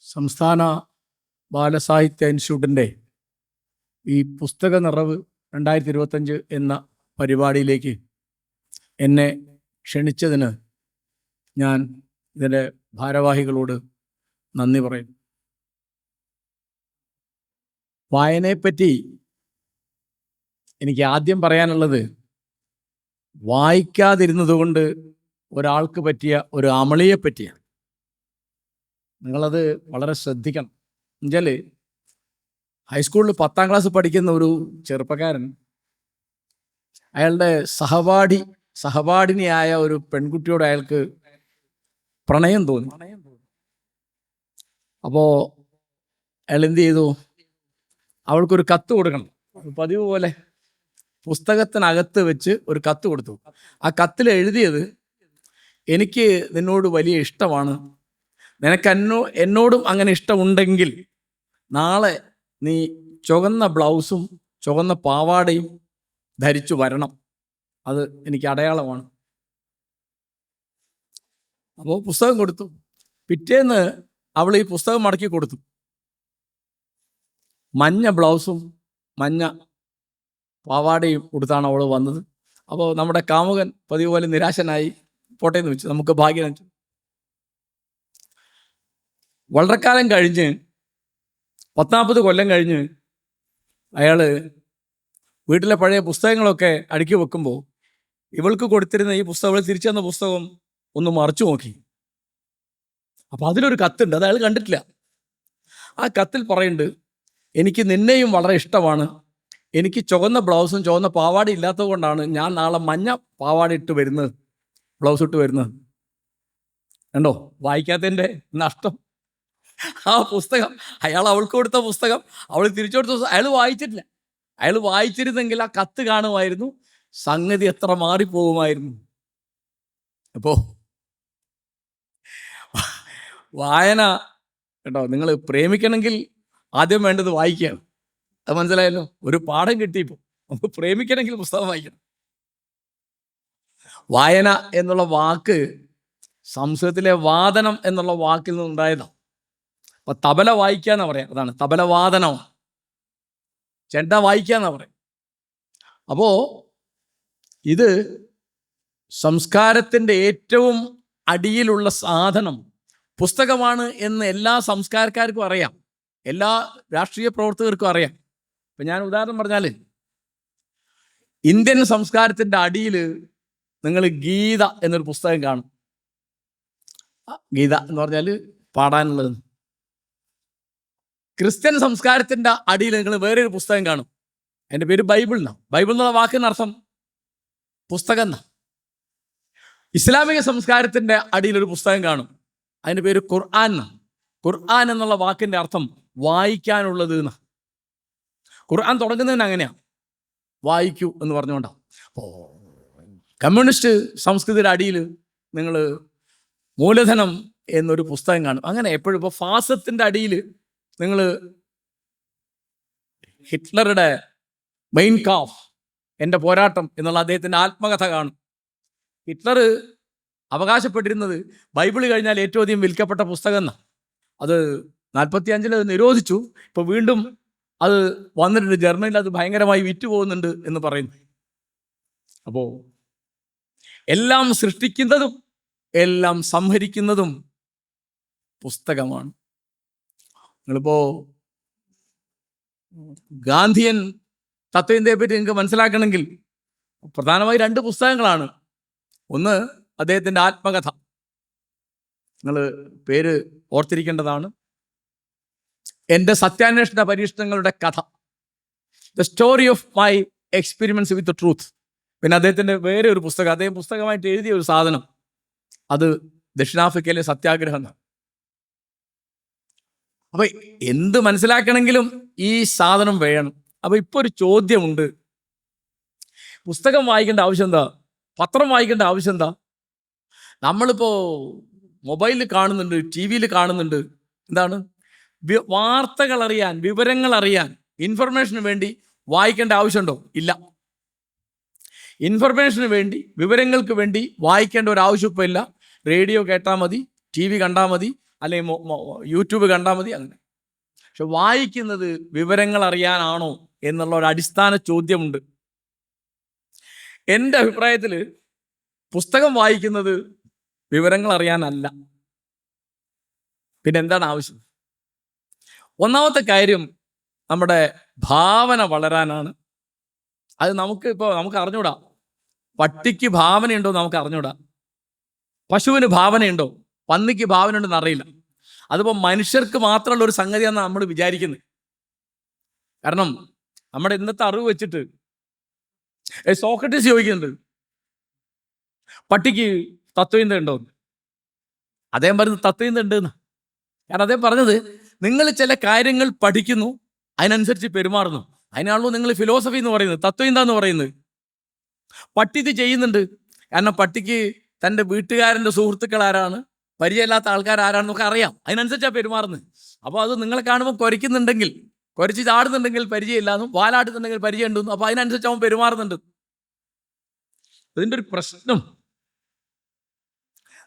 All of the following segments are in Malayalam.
സംസ്ഥാന ബാലസാഹിത്യ ഇൻസ്റ്റിറ്റ്യൂട്ടിൻ്റെ ഈ പുസ്തക നിറവ് 2025 എന്ന പരിപാടിയിലേക്ക് എന്നെ ക്ഷണിച്ചതിന് ഞാൻ ഇതിൻ്റെ ഭാരവാഹികളോട് നന്ദി പറയും. വായനയെപ്പറ്റി എനിക്ക് ആദ്യം പറയാനുള്ളത്, വായിക്കാതിരുന്നതുകൊണ്ട് ഒരാൾക്ക് പറ്റിയ ഒരു അമളിയെ പറ്റിയാണ്. നിങ്ങളത് വളരെ ശ്രദ്ധിക്കണം. എന്നുവെച്ചാൽ ഹൈസ്കൂളിൽ 10ാം ക്ലാസ് പഠിക്കുന്ന ഒരു ചെറുപ്പക്കാരൻ അയാളുടെ സഹപാഠിനിയായ ഒരു പെൺകുട്ടിയോട് അയാൾക്ക് പ്രണയം തോന്നി. അപ്പോൾ അയാൾ എന്ത് ചെയ്തു? അവൾക്കൊരു കത്ത് കൊടുക്കണം. പതിവ് പോലെ പുസ്തകത്തിനകത്ത് വെച്ച് ഒരു കത്ത് കൊടുത്തു. ആ കത്തിൽ എഴുതിയത്, എനിക്ക് നിന്നോട് വലിയ ഇഷ്ടമാണ്, നിനക്ക് എന്നോടും അങ്ങനെ ഇഷ്ടമുണ്ടെങ്കിൽ നാളെ നീ ചുവന്ന ബ്ലൗസും ചുവന്ന പാവാടയും ധരിച്ചു വരണം, അത് എനിക്ക് അടയാളമാണ്. അപ്പോൾ പുസ്തകം കൊടുത്തു. പിറ്റേന്ന് അവൾ ഈ പുസ്തകം മടക്കി കൊടുത്തു. മഞ്ഞ ബ്ലൗസും മഞ്ഞ പാവാടയും കൊടുത്താണ് അവൾ വന്നത്. അപ്പോൾ നമ്മുടെ കാമുകൻ പതിവ് പോലെ നിരാശനായി പോട്ടേന്ന് വെച്ചു, നമുക്ക് ഭാഗ്യം വെച്ചു. വളരെ കാലം കഴിഞ്ഞ് 40 കൊല്ലം കഴിഞ്ഞ് അയാൾ വീട്ടിലെ പഴയ പുസ്തകങ്ങളൊക്കെ അടുക്കി വെക്കുമ്പോൾ ഇവൾക്ക് കൊടുത്തിരുന്ന ഈ പുസ്തകം, അവൾ തിരിച്ചു തന്ന പുസ്തകം ഒന്ന് മറിച്ചു നോക്കി. അപ്പോൾ അതിലൊരു കത്തുണ്ട്, അത് അയാൾ കണ്ടിട്ടില്ല. ആ കത്തിൽ പറയുന്നുണ്ട്, എനിക്ക് നിന്നെയും വളരെ ഇഷ്ടമാണ്, എനിക്ക് ചുവന്ന ബ്ലൗസും ചുവന്ന പാവാട ഇല്ലാത്തത് കൊണ്ടാണ് ഞാൻ നാളെ മഞ്ഞ പാവാട ഇട്ട് വരുന്നത്, ബ്ലൗസ് ഇട്ട് വരുന്നത്. കണ്ടോ വായിക്കാത്തതിൻ്റെ നഷ്ടം. ആ പുസ്തകം, അയാൾ അവൾക്ക് കൊടുത്ത പുസ്തകം അവൾ തിരിച്ചു കൊടുത്ത പുസ്തകം അയാൾ വായിച്ചിട്ടില്ല. അയാൾ വായിച്ചിരുന്നെങ്കിൽ ആ കത്ത് കാണുമായിരുന്നു, സംഗതി എത്ര മാറിപ്പോകുമായിരുന്നു. അപ്പോൾ വായന കേട്ടോ, നിങ്ങൾ പ്രേമിക്കണമെങ്കിൽ ആദ്യം വേണ്ടത് വായിക്കുകയാണ്. അത് മനസ്സിലായല്ലോ? ഒരു പാഠം കിട്ടിയപ്പോൾ നമുക്ക് പ്രേമിക്കണമെങ്കിൽ പുസ്തകം വായിക്കണം. വായന എന്നുള്ള വാക്ക് സംസ്കൃതത്തിലെ വാദനം എന്നുള്ള വാക്കിൽ നിന്നുണ്ടായതാണ്. അപ്പൊ തബല വായിക്കാന്നാ പറയാം, അതാണ് തബല വാദനമാണ്. ചെണ്ട വായിക്കാന്നാ പറയാം. അപ്പോ ഇത് സംസ്കാരത്തിൻ്റെ ഏറ്റവും അടിയിലുള്ള സാധനം പുസ്തകമാണ് എന്ന് എല്ലാ സംസ്കാരക്കാർക്കും അറിയാം, എല്ലാ രാഷ്ട്രീയ പ്രവർത്തകർക്കും അറിയാം. ഇപ്പം ഞാൻ ഉദാഹരണം പറഞ്ഞാൽ, ഇന്ത്യൻ സംസ്കാരത്തിൻ്റെ അടിയിൽ നിങ്ങൾ ഗീത എന്നൊരു പുസ്തകം കാണും. ഗീത എന്ന് പറഞ്ഞാൽ പാടാനുള്ളത്. ക്രിസ്ത്യൻ സംസ്കാരത്തിൻ്റെ അടിയിൽ നിങ്ങൾ വേറൊരു പുസ്തകം കാണും, അതിൻ്റെ പേര് ബൈബിൾ എന്നാണ്. ബൈബിൾ എന്നുള്ള വാക്കിന് അർത്ഥം പുസ്തകം എന്നാണ്. ഇസ്ലാമിക സംസ്കാരത്തിൻ്റെ അടിയിലൊരു പുസ്തകം കാണും, അതിൻ്റെ പേര് ഖുർആൻ എന്നാണ്. ഖുർആൻ എന്നുള്ള വാക്കിൻ്റെ അർത്ഥം വായിക്കാനുള്ളത് എന്നാണ്. ഖുർആൻ തുടങ്ങുന്നതിന് അങ്ങനെയാണ്, വായിക്കൂ എന്ന് പറഞ്ഞുകൊണ്ടാണ്. അപ്പോൾ കമ്മ്യൂണിസ്റ്റ് സംസ്കൃതിയുടെ അടിയിൽ നിങ്ങൾ മൂലധനം എന്നൊരു പുസ്തകം കാണും. അങ്ങനെ എപ്പോഴും ഇപ്പോൾ ഫാസത്തിൻ്റെ അടിയിൽ നിങ്ങൾ ഹിറ്റ്ലറുടെ മെയിൻ കാഫ്, എൻ്റെ പോരാട്ടം എന്നുള്ള അദ്ദേഹത്തിൻ്റെ ആത്മകഥ കാണും. ഹിറ്റ്ലർ അവകാശപ്പെട്ടിരുന്നത് ബൈബിൾ കഴിഞ്ഞാൽ ഏറ്റവും അധികം വിൽക്കപ്പെട്ട പുസ്തകം എന്നാണ്. അത് 45 നിരോധിച്ചു. ഇപ്പോൾ വീണ്ടും അത് വന്നിട്ടുണ്ട്, ജർമ്മനിയിൽ അത് ഭയങ്കരമായി വിറ്റുപോകുന്നുണ്ട് എന്ന് പറയുന്നു. അപ്പോൾ എല്ലാം സൃഷ്ടിക്കുന്നതും എല്ലാം സംഹരിക്കുന്നതും പുസ്തകമാണ്. നിങ്ങളിപ്പോൾ ഗാന്ധിയൻ തത്വചിന്തയെ പറ്റി നിങ്ങൾക്ക് മനസ്സിലാക്കണമെങ്കിൽ പ്രധാനമായി 2 പുസ്തകങ്ങളാണ്. ഒന്ന് അദ്ദേഹത്തിൻ്റെ ആത്മകഥ, നിങ്ങൾ പേര് ഓർത്തിരിക്കേണ്ടതാണ്, എൻ്റെ സത്യാന്വേഷണ പരീക്ഷണങ്ങളുടെ കഥ, the story of my experiments with truth. പിന്നെ അദ്ദേഹത്തിൻ്റെ വേറെ ഒരു പുസ്തകം, അദ്ദേഹം പുസ്തകമായിട്ട് എഴുതിയ ഒരു സാധനം, അത് ദക്ഷിണാഫ്രിക്കയിലെ സത്യാഗ്രഹം എന്നാണ്. അപ്പം എന്ത് മനസ്സിലാക്കണമെങ്കിലും ഈ സാധനം വേണം. അപ്പം ഇപ്പോൾ ഒരു ചോദ്യമുണ്ട്, പുസ്തകം വായിക്കേണ്ട ആവശ്യം എന്താ, പത്രം വായിക്കേണ്ട ആവശ്യം എന്താ? നമ്മളിപ്പോൾ മൊബൈലിൽ കാണുന്നുണ്ട്, TV കാണുന്നുണ്ട്. എന്താണ്? വാർത്തകൾ അറിയാൻ, വിവരങ്ങൾ അറിയാൻ, ഇൻഫർമേഷന് വേണ്ടി വായിക്കേണ്ട ആവശ്യമുണ്ടോ? ഇല്ല. ഇൻഫർമേഷന് വേണ്ടി, വിവരങ്ങൾക്ക് വേണ്ടി വായിക്കേണ്ട ഒരു ആവശ്യം ഇപ്പോൾ ഇല്ല. റേഡിയോ കേട്ടാൽ മതി, TV കണ്ടാൽ മതി, അല്ലെങ്കിൽ യൂട്യൂബ് കണ്ടാൽ മതി, അങ്ങനെ. പക്ഷെ വായിക്കുന്നത് വിവരങ്ങൾ അറിയാനാണോ എന്നുള്ള ഒരു അടിസ്ഥാന ചോദ്യമുണ്ട്. എൻ്റെ അഭിപ്രായത്തിൽ പുസ്തകം വായിക്കുന്നത് വിവരങ്ങൾ അറിയാനല്ല. പിന്നെ എന്താണ് ആവശ്യം? ഒന്നാമത്തെ കാര്യം നമ്മുടെ ഭാവന വളരാനാണ്. അത് നമുക്ക് അറിഞ്ഞൂടാ. പട്ടിക്ക് ഭാവനയുണ്ടോ നമുക്ക് അറിഞ്ഞൂടാ. പശുവിന് ഭാവനയുണ്ടോ, പന്നിക്ക് ഭാവന ഉണ്ടെന്ന് അറിയില്ല. അതിപ്പോൾ മനുഷ്യർക്ക് മാത്രമുള്ള ഒരു സംഗതിയാണെന്ന് നമ്മൾ വിചാരിക്കുന്നത്. കാരണം നമ്മുടെ ഇന്നത്തെ അറിവ് വെച്ചിട്ട് സോക്രട്ടീസ് ചോദിക്കുന്നുണ്ട് പട്ടിക്ക് തത്വചിന്ത ഉണ്ടോ എന്ന്. അദ്ദേഹം പറയുന്നത് തത്വചിന്ത ഉണ്ട് എന്ന്. കാരണം അദ്ദേഹം പറഞ്ഞത്, നിങ്ങൾ ചില കാര്യങ്ങൾ പഠിക്കുന്നു, അതിനനുസരിച്ച് പെരുമാറുന്നു, അതിനാണല്ലോ നിങ്ങൾ ഫിലോസഫി എന്ന് പറയുന്നത്, തത്വചിന്ത എന്ന് പറയുന്നത്. പട്ടി ഇത് ചെയ്യുന്നുണ്ട്. കാരണം പട്ടിക്ക് തൻ്റെ വീട്ടുകാരൻ്റെ സുഹൃത്തുക്കൾ ആരാണ്, പരിചയമില്ലാത്ത ആൾക്കാർ ആരാണെന്നൊക്കെ അറിയാം, അതിനനുസരിച്ചാണ് പെരുമാറുന്നത്. അപ്പോൾ അത് നിങ്ങളെ കാണുമ്പോൾ കുരയ്ക്കുന്നുണ്ടെങ്കിൽ, കുരച്ച് ചാടുന്നുണ്ടെങ്കിൽ പരിചയമില്ലാന്നും, വാലാടുന്നുണ്ടെങ്കിൽ പരിചയം ഉണ്ടെന്നും, അപ്പോൾ അതിനനുസരിച്ച് അവൻ പെരുമാറുന്നുണ്ട്. അതിൻ്റെ ഒരു പ്രശ്നം,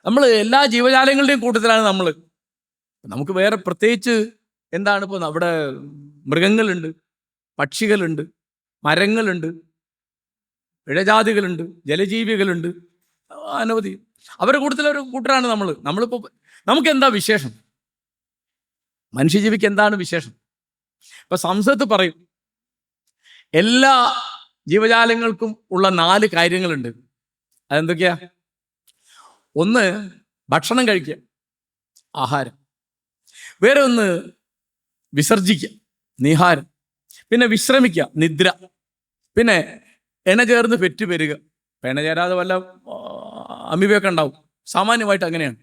നമ്മൾ എല്ലാ ജീവജാലങ്ങളുടെയും കൂട്ടത്തിലാണ് നമ്മൾ. നമുക്ക് വേറെ പ്രത്യേകിച്ച് എന്താണ്, ഇപ്പോൾ അവിടെ മൃഗങ്ങളുണ്ട്, പക്ഷികളുണ്ട്, മരങ്ങളുണ്ട്, ഇഴജാതികളുണ്ട്, ജലജീവികളുണ്ട്, അനവധി. അവരുടെ കൂട്ടത്തിലൊരു കൂട്ടരാണ് നമ്മളിപ്പോൾ നമുക്ക് എന്താ വിശേഷം? മനുഷ്യജീവിക്ക് എന്താണ് വിശേഷം? ഇപ്പൊ സംസ്കൃതത്തിൽ പറയും എല്ലാ ജീവജാലങ്ങൾക്കും ഉള്ള 4 കാര്യങ്ങളുണ്ട്. അതെന്തൊക്കെയാ? ഒന്ന് ഭക്ഷണം കഴിക്കുക, ആഹാരം. വേറെ ഒന്ന് വിസർജിക്കുക, നിഹാരം. പിന്നെ വിശ്രമിക്കുക, നിദ്ര. പിന്നെ എണ്ണ ചേർന്ന് പെറ്റുപെരുക. എണ്ണ ചേരാതെ വല്ല അമീബയൊക്കെ ഉണ്ടാവും, സാമാന്യമായിട്ട് അങ്ങനെയാണ്.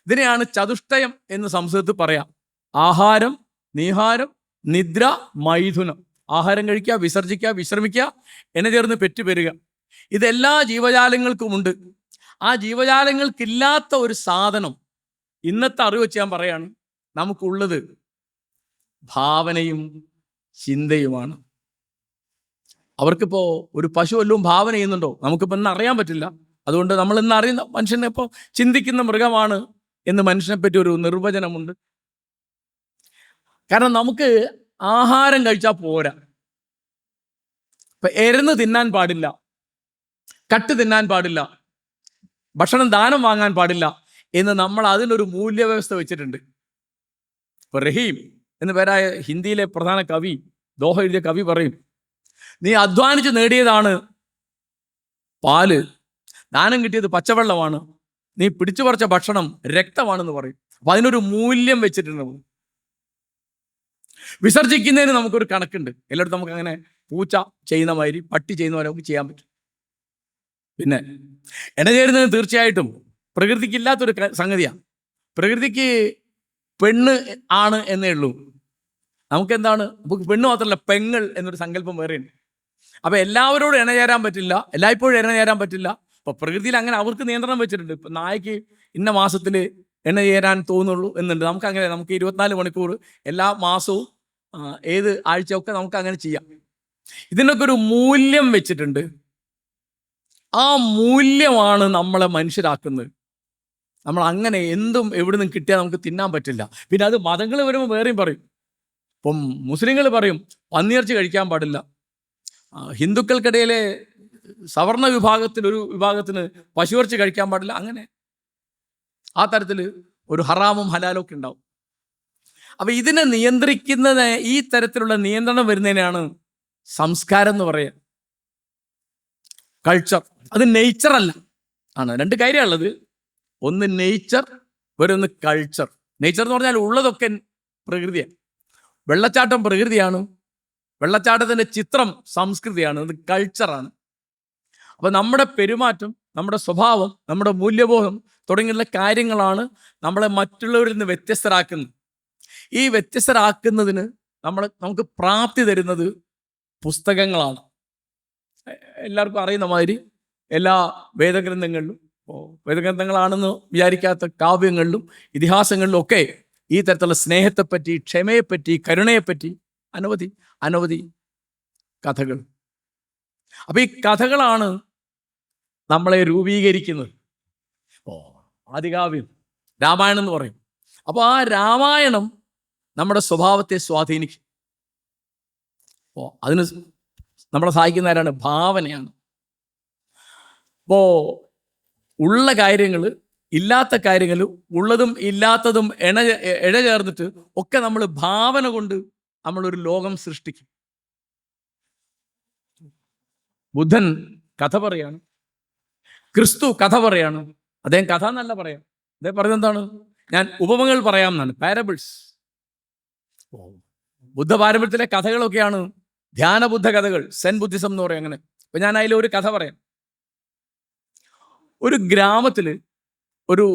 ഇതിനെയാണ് ചതുഷ്ടയം എന്ന് സംസ്കൃതത്തിൽ പറയാം. ആഹാരം, നിഹാരം, നിദ്ര, മൈഥുനം. ആഹാരം കഴിക്കുക, വിസർജിക്കുക, വിശ്രമിക്കുക, എണ്ണ ചേർന്ന് പെറ്റുപെരുക. ഇതെല്ലാ ജീവജാലങ്ങൾക്കുമുണ്ട്. ആ ജീവജാലങ്ങൾക്കില്ലാത്ത ഒരു സാധനം ഇന്നത്തെ അറിവ് വെച്ച് ഞാൻ പറയാണ്, നമുക്കുള്ളത് ഭാവനയും ചിന്തയുമാണ്. അവർക്കിപ്പോൾ ഒരു പശു വല്ലതും ഭാവന ചെയ്യുന്നുണ്ടോ നമുക്കിപ്പോൾ ഇന്ന് അറിയാൻ പറ്റില്ല. അതുകൊണ്ട് നമ്മൾ ഇന്ന് അറിയുന്ന മനുഷ്യനെ ഇപ്പോൾ ചിന്തിക്കുന്ന മൃഗമാണ് എന്ന് മനുഷ്യനെ പറ്റി ഒരു നിർവചനമുണ്ട്. കാരണം നമുക്ക് ആഹാരം കഴിച്ചാൽ പോരാ. ഇപ്പം എരന്ന് തിന്നാൻ പാടില്ല, കട്ട് തിന്നാൻ പാടില്ല, ഭക്ഷണം ദാനം വാങ്ങാൻ പാടില്ല എന്ന് നമ്മൾ അതിനൊരു മൂല്യവ്യവസ്ഥ വെച്ചിട്ടുണ്ട്. ഇപ്പൊ റഹീം എന്ന പേരായ ഹിന്ദിയിലെ പ്രധാന കവി, ദോഹ എഴുതിയ കവി പറയും, നീ അധ്വാനിച്ച് നേടിയതാണ് പാല്, ദാനം കിട്ടിയത് പച്ചവെള്ളമാണ്, നീ പിടിച്ചു പറിച്ച ഭക്ഷണം രക്തമാണെന്ന് പറയും. അപ്പൊ അതിനൊരു മൂല്യം വെച്ചിട്ടുണ്ട്. വിസർജിക്കുന്നതിന് നമുക്കൊരു കണക്കുണ്ട്. എല്ലായിടത്തും നമുക്ക് അങ്ങനെ പൂച്ച ചെയ്യുന്ന മാതിരി, പട്ടി ചെയ്യുന്ന പോലെ നമുക്ക് ചെയ്യാൻ പറ്റും. പിന്നെ ഇണചേരുന്നത് തീർച്ചയായിട്ടും പ്രകൃതിക്കില്ലാത്തൊരു സംഗതിയാണ്. പ്രകൃതിക്ക് പെണ്ണ് ആണ് എന്നേ ഉള്ളൂ. നമുക്കെന്താണ്, നമുക്ക് പെണ്ണ് മാത്രമല്ല, പെങ്ങൾ എന്നൊരു സങ്കല്പം വേറെയുണ്ട്. അപ്പം എല്ലാവരോടും ഇണചേരാൻ പറ്റില്ല, എല്ലായ്പ്പോഴും ഇണചേരാൻ പറ്റില്ല. അപ്പോൾ പ്രകൃതിയിൽ അങ്ങനെ അവർക്ക് നിയന്ത്രണം വെച്ചിട്ടുണ്ട്. ഇപ്പം നായ്ക്ക് ഇന്ന മാസത്തിൽ ഇണചേരാൻ തോന്നുള്ളൂ എന്നുണ്ട്. നമുക്കങ്ങനെ, നമുക്ക് 24 മണിക്കൂർ എല്ലാ മാസവും ഏത് ആഴ്ചയൊക്കെ നമുക്ക് അങ്ങനെ ചെയ്യാം. ഇതിനൊക്കെ ഒരു മൂല്യം വെച്ചിട്ടുണ്ട്. ആ മൂല്യമാണ് നമ്മളെ മനുഷ്യരാക്കുന്നത്. നമ്മൾ അങ്ങനെ എന്തും എവിടെ നിന്നും കിട്ടിയാൽ നമുക്ക് തിന്നാൻ പറ്റില്ല. പിന്നെ അത് മതങ്ങൾ വരുമ്പോൾ വേറെയും പറയും. ഇപ്പം മുസ്ലിങ്ങൾ പറയും പന്നിയിറച്ചി കഴിക്കാൻ പാടില്ല. ഹിന്ദുക്കൾക്കിടയിലെ സവർണ വിഭാഗത്തിൽ ഒരു വിഭാഗത്തിന് പശുവിറച്ചി കഴിക്കാൻ പാടില്ല. അങ്ങനെ ആ തരത്തിൽ ഒരു ഹറാമും ഹലാലും ഒക്കെ ഉണ്ടാവും. അപ്പം ഇതിനെ നിയന്ത്രിക്കുന്നത്, ഈ തരത്തിലുള്ള നിയന്ത്രണം വരുന്നതിനാണ് സംസ്കാരം എന്ന് പറയുക, കൾച്ചർ. അത് നേച്ചറല്ല, ആണ്. 2 കാര്യമുള്ളത്. ഒന്ന് നേച്ചർ, വേറൊന്ന് കൾച്ചർ. നേച്ചർ എന്ന് പറഞ്ഞാൽ ഉള്ളതൊക്കെ പ്രകൃതിയാണ്. വെള്ളച്ചാട്ടം പ്രകൃതിയാണ്, വെള്ളച്ചാട്ടത്തിൻ്റെ ചിത്രം സംസ്കൃതിയാണ്, അത് കൾച്ചറാണ്. അപ്പോൾ നമ്മുടെ പെരുമാറ്റം, നമ്മുടെ സ്വഭാവം, നമ്മുടെ മൂല്യബോധം തുടങ്ങിയുള്ള കാര്യങ്ങളാണ് നമ്മളെ മറ്റുള്ളവരിൽ നിന്ന് വ്യത്യസ്തരാക്കുന്നത്. ഈ വ്യത്യസ്തരാക്കുന്നതിന് നമുക്ക് പ്രാപ്തി തരുന്നത് പുസ്തകങ്ങളാണ്. എല്ലാവർക്കും അറിയുന്ന മാതിരി എല്ലാ വേദഗ്രന്ഥങ്ങളിലും, വേദഗ്രന്ഥങ്ങളാണെന്ന് വിചാരിക്കാത്ത കാവ്യങ്ങളിലും ഇതിഹാസങ്ങളിലും ഒക്കെ ഈ തരത്തിലുള്ള സ്നേഹത്തെപ്പറ്റി, ക്ഷമയെപ്പറ്റി, കരുണയെപ്പറ്റി അനവധി കഥകൾ. അപ്പം ഈ കഥകളാണ് നമ്മളെ രൂപീകരിക്കുന്നത്. ആദികാവ്യം, രാമായണം എന്ന് പറയും. അപ്പോൾ ആ രാമായണം നമ്മുടെ സ്വഭാവത്തെ സ്വാധീനിക്കും. അപ്പോൾ അതിന് നമ്മളെ സഹായിക്കുന്ന ആരാണ്? ഭാവനയാണ്. അപ്പോൾ ഉള്ള കാര്യങ്ങൾ, ഇല്ലാത്ത കാര്യങ്ങൾ, ഉള്ളതും ഇല്ലാത്തതും ഇഴ ചേർന്നിട്ട് ഒക്കെ നമ്മൾ ഭാവന കൊണ്ട് നമ്മളൊരു ലോകം സൃഷ്ടിക്കും. ബുദ്ധൻ കഥ പറയാണ്, ക്രിസ്തു കഥ പറയാണ്. അദ്ദേഹം കഥ എന്നല്ല പറയാം, അദ്ദേഹം പറയുന്നത് എന്താണ്? ഞാൻ ഉപമകൾ പറയാം എന്നാണ്, പാരബിൾസ്. ബുദ്ധ പാരമ്പര്യത്തിലെ കഥകളൊക്കെയാണ് ധ്യാനബുദ്ധ കഥകൾ, സെൻ ബുദ്ധിസം എന്ന് പറയും. അങ്ങനെ അപ്പൊ ഞാൻ അതിലൊരു കഥ പറയാം. ഒരു ഗ്രാമത്തിൽ ഒരു